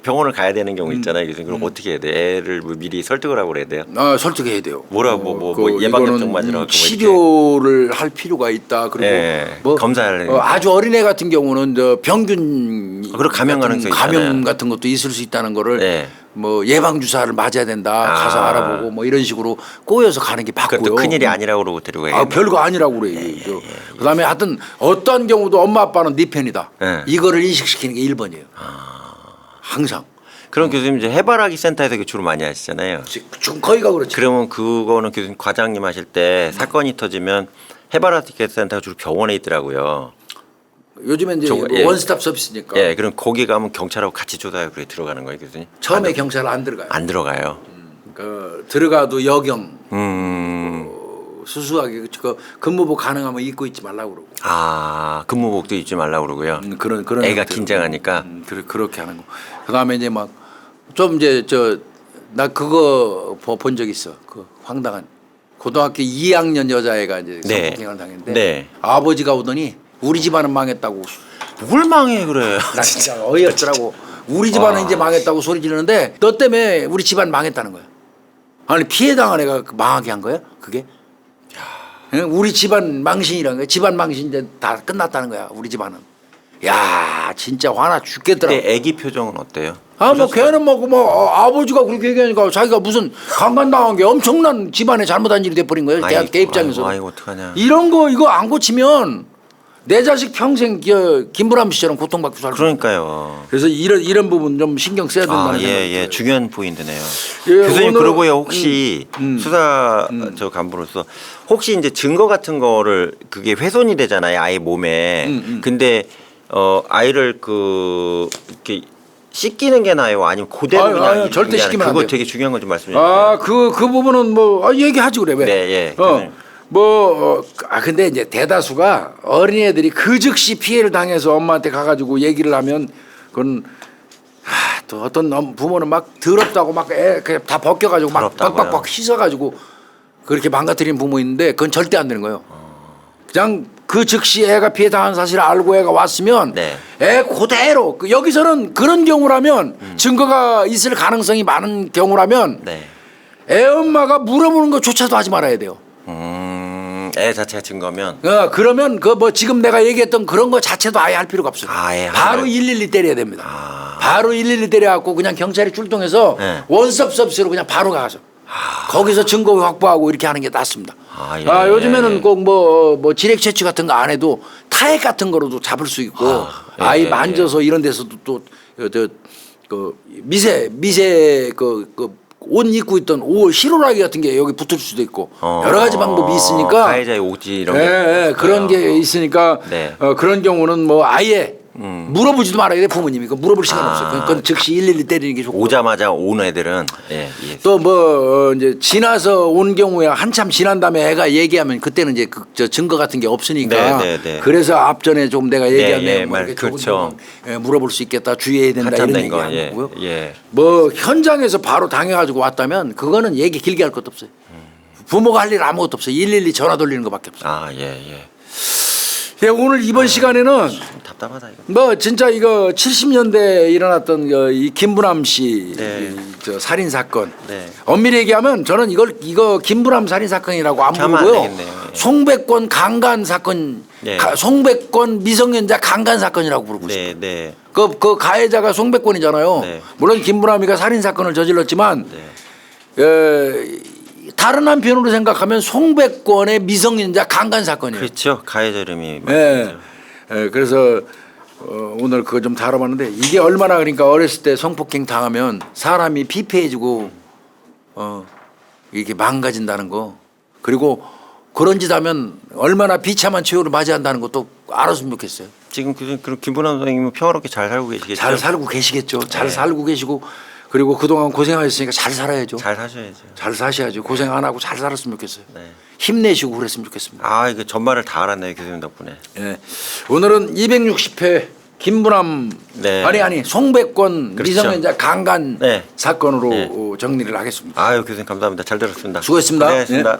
병원을 가야 되는 경우 있잖아요. 교수님. 그럼 어떻게 해야 돼? 애를 뭐 미리 설득을 하고 그래야 돼요? 설득해야 돼요. 뭐라고 뭐 예방접종 맞으라고 뭐 치료를 할 필요가 있다. 그리고 예, 뭐 검사를 아주 어린애 같은 경우는 저 병균 그리고 감염 같은 가능성이 감염 있잖아요. 같은 것도 있을 수 있다는 거를 예. 뭐 예방 주사를 맞아야 된다. 가서 알아보고 뭐 이런 식으로 꼬여서 가는 게 그것도 맞고요. 큰일이 아니라고 그러고 데리고 가야 별거 아니라고 그래. 그다음에 하여튼 어떤 경우도 엄마 아빠는 네 편이다. 예. 이거를 인식시키는 게 1번이에요. 항상. 그럼 교수님 이제 해바라기 센터에서 주로 많이 하시잖아요. 거의가 그렇지. 그러면 그거는 교수님 과장님 하실 때 사건이 터지면 해바라기 센터가 주로 병원에 있더라고요. 요즘엔 이제 예. 원스톱 서비스니까 예, 그럼 거기 가면 경찰하고 같이 조사하고 그래 들어가는 거예요, 교수님? 처음에 경찰 안 들어가요. 안 들어가요. 들어가도 여경 음. 수수하게 근무복 가능하면 입고 있지 말라고 그러고. 아, 근무복도 입지 말라고 그러고요. 그런 애가 것들. 긴장하니까. 그렇게 하는 거. 그다음에 이제 막 좀 이제 나 그거 본 적 있어. 그 황당한 고등학교 2학년 여자애가 이제 네. 성폭행을 당했는데 네. 아버지가 오더니 우리 집안은 망했다고. 뭘 망해 그래. 나 진짜 어이없더라고. 우리 집안은 이제 망했다고 소리 지르는데 너 때문에 우리 집안 망했다는 거야. 아니 피해 당한 애가 망하게 한 거야? 그게? 응? 우리 집안 망신이란 거야. 집안 망신 이제 다 끝났다는 거야. 우리 집안은. 야 진짜 화나 죽겠더라고. 근데 애기 표정은 어때요? 뭐 걔는 아버지가 그렇게 얘기하니까 자기가 무슨 강간당한 게 엄청난 집안에 잘못한 일이 돼버린 거예요. 걔 입장에서. 아이고 어떡하냐. 이런 거 이거 안 고치면 내 자식 평생 김부람 씨처럼 고통받고 살 거야. 그러니까요. 그래서 이런 부분 좀 신경 써야 된다는 생각이 예, 들어요. 중요한 포인트네요. 예, 교수님 오늘은- 그러고요. 혹시 수사 저 간부로서 혹시 이제 증거 같은 거를 그게 훼손이 되잖아요. 아이 몸에. 근데 아이를 이렇게 씻기는 게 나아요? 아니면 그대로 아유, 그냥 아유, 절대 이렇게 씻기면 안 그거 돼요. 되게 중요한 거 좀 말씀해 주세요. 그 부분은 얘기하지 그래 왜? 네, 예. 근데 이제 대다수가 어린애들이 그 즉시 피해를 당해서 엄마한테 가가지고 얘기를 하면 그건 또 어떤 부모는 막 더럽다고 막 그냥 다 벗겨가지고 막 더럽다고요? 빡빡빡 씻어가지고 그렇게 망가뜨린 부모 있는데 그건 절대 안 되는 거예요. 그냥 그 즉시 애가 피해 당한 사실을 알고 애가 왔으면 네. 애 그대로 여기서는 그런 경우라면 증거가 있을 가능성이 많은 경우라면 네. 애 엄마가 물어보는 것조차도 하지 말아야 돼요. 애 자체가 증거면 그러면 그 뭐 지금 내가 얘기했던 그런 거 자체도 아예 할 필요가 없어요. 아예 바로 112 때려야 됩니다. 바로 112 때려갖고 그냥 경찰이 출동해서 네. 원스톱 서비스로 그냥 바로 가서 거기서 증거 확보하고 이렇게 하는 게 낫습니다. 예, 요즘에는 예. 꼭 뭐 지렉 채취 같은 거 안 해도 타액 같은 거로도 잡을 수 있고 예, 아이 예, 만져서 이런 데서도 또 그 미세 옷 입고 있던 옷 실오라기 같은 게 여기 붙을 수도 있고 여러 가지 방법이 있으니까 가해자의 오지 이런 그런 게 있으니까 네. 그런 경우는 뭐 아예 물어보지도 말아야 돼 부모님이. 그 물어볼 시간 없어요. 그건 즉시 112 때리는 게 좋고. 오자마자 온 애들은 또 뭐 이제 지나서 온 경우에 한참 지난 다음에 애가 얘기하면 그때는 이제 저 증거 같은 게 없으니까 네. 그래서 앞전에 좀 내가 얘기한 네, 내용 뭐 이렇게 그렇죠. 조금 물어볼 수 있겠다 주의해야 된다 한참 이런 된 거. 얘기하는 거고요. 예. 뭐 현장에서 바로 당해가지고 왔다면 그거는 얘기 길게 할 것도 없어요. 부모가 할 일 아무것도 없어요. 112 전화 돌리는 것밖에 없어요. 예. 오늘 이번 시간에는 답답하다 이거. 뭐 진짜 이거 70년대에 일어났던 이 김부남 씨 네. 저 살인 사건. 네. 엄밀히 얘기하면 저는 이거 김부남 살인 사건이라고 안 하면 안 부르고요. 되겠네요. 예. 송백권 강간 사건, 네. 송백권 미성년자 강간 사건이라고 부르고 싶어요. 네. 그 가해자가 송백권이잖아요. 네. 물론 김부남이가 살인 사건을 저질렀지만 다른 한편으로 생각하면 송백권의 미성년자 강간 사건이에요. 그렇죠. 가해자 이름이. 그래서 오늘 그거 좀 다뤄봤는데 이게 얼마나 그러니까 어렸을 때 성폭행 당하면 사람이 피폐해지고 이게 망가진다는 거, 그리고 그런 짓 하면 얼마나 비참한 최후를 맞이한다는 것도 알았으면 좋겠어요. 지금 그럼 김부남 선생님은 평화롭게 잘 살고 계시겠죠? 잘 살고 계시겠죠. 잘 살고 계시고, 그리고 그동안 고생하셨으니까 잘 살아야죠. 잘 사셔야죠. 잘 사셔야죠. 고생 안 하고 잘 살았으면 좋겠어요. 네. 힘내시고 그랬으면 좋겠습니다. 이거 전말을 다 알았네요, 교수님 덕분에. 오늘은 260회 김부남 아니 송백권 그렇죠. 미성년자 강간 네. 사건으로 정리를 하겠습니다. 교수님 감사합니다. 잘 들었습니다. 수고했습니다. 고생하셨습니다.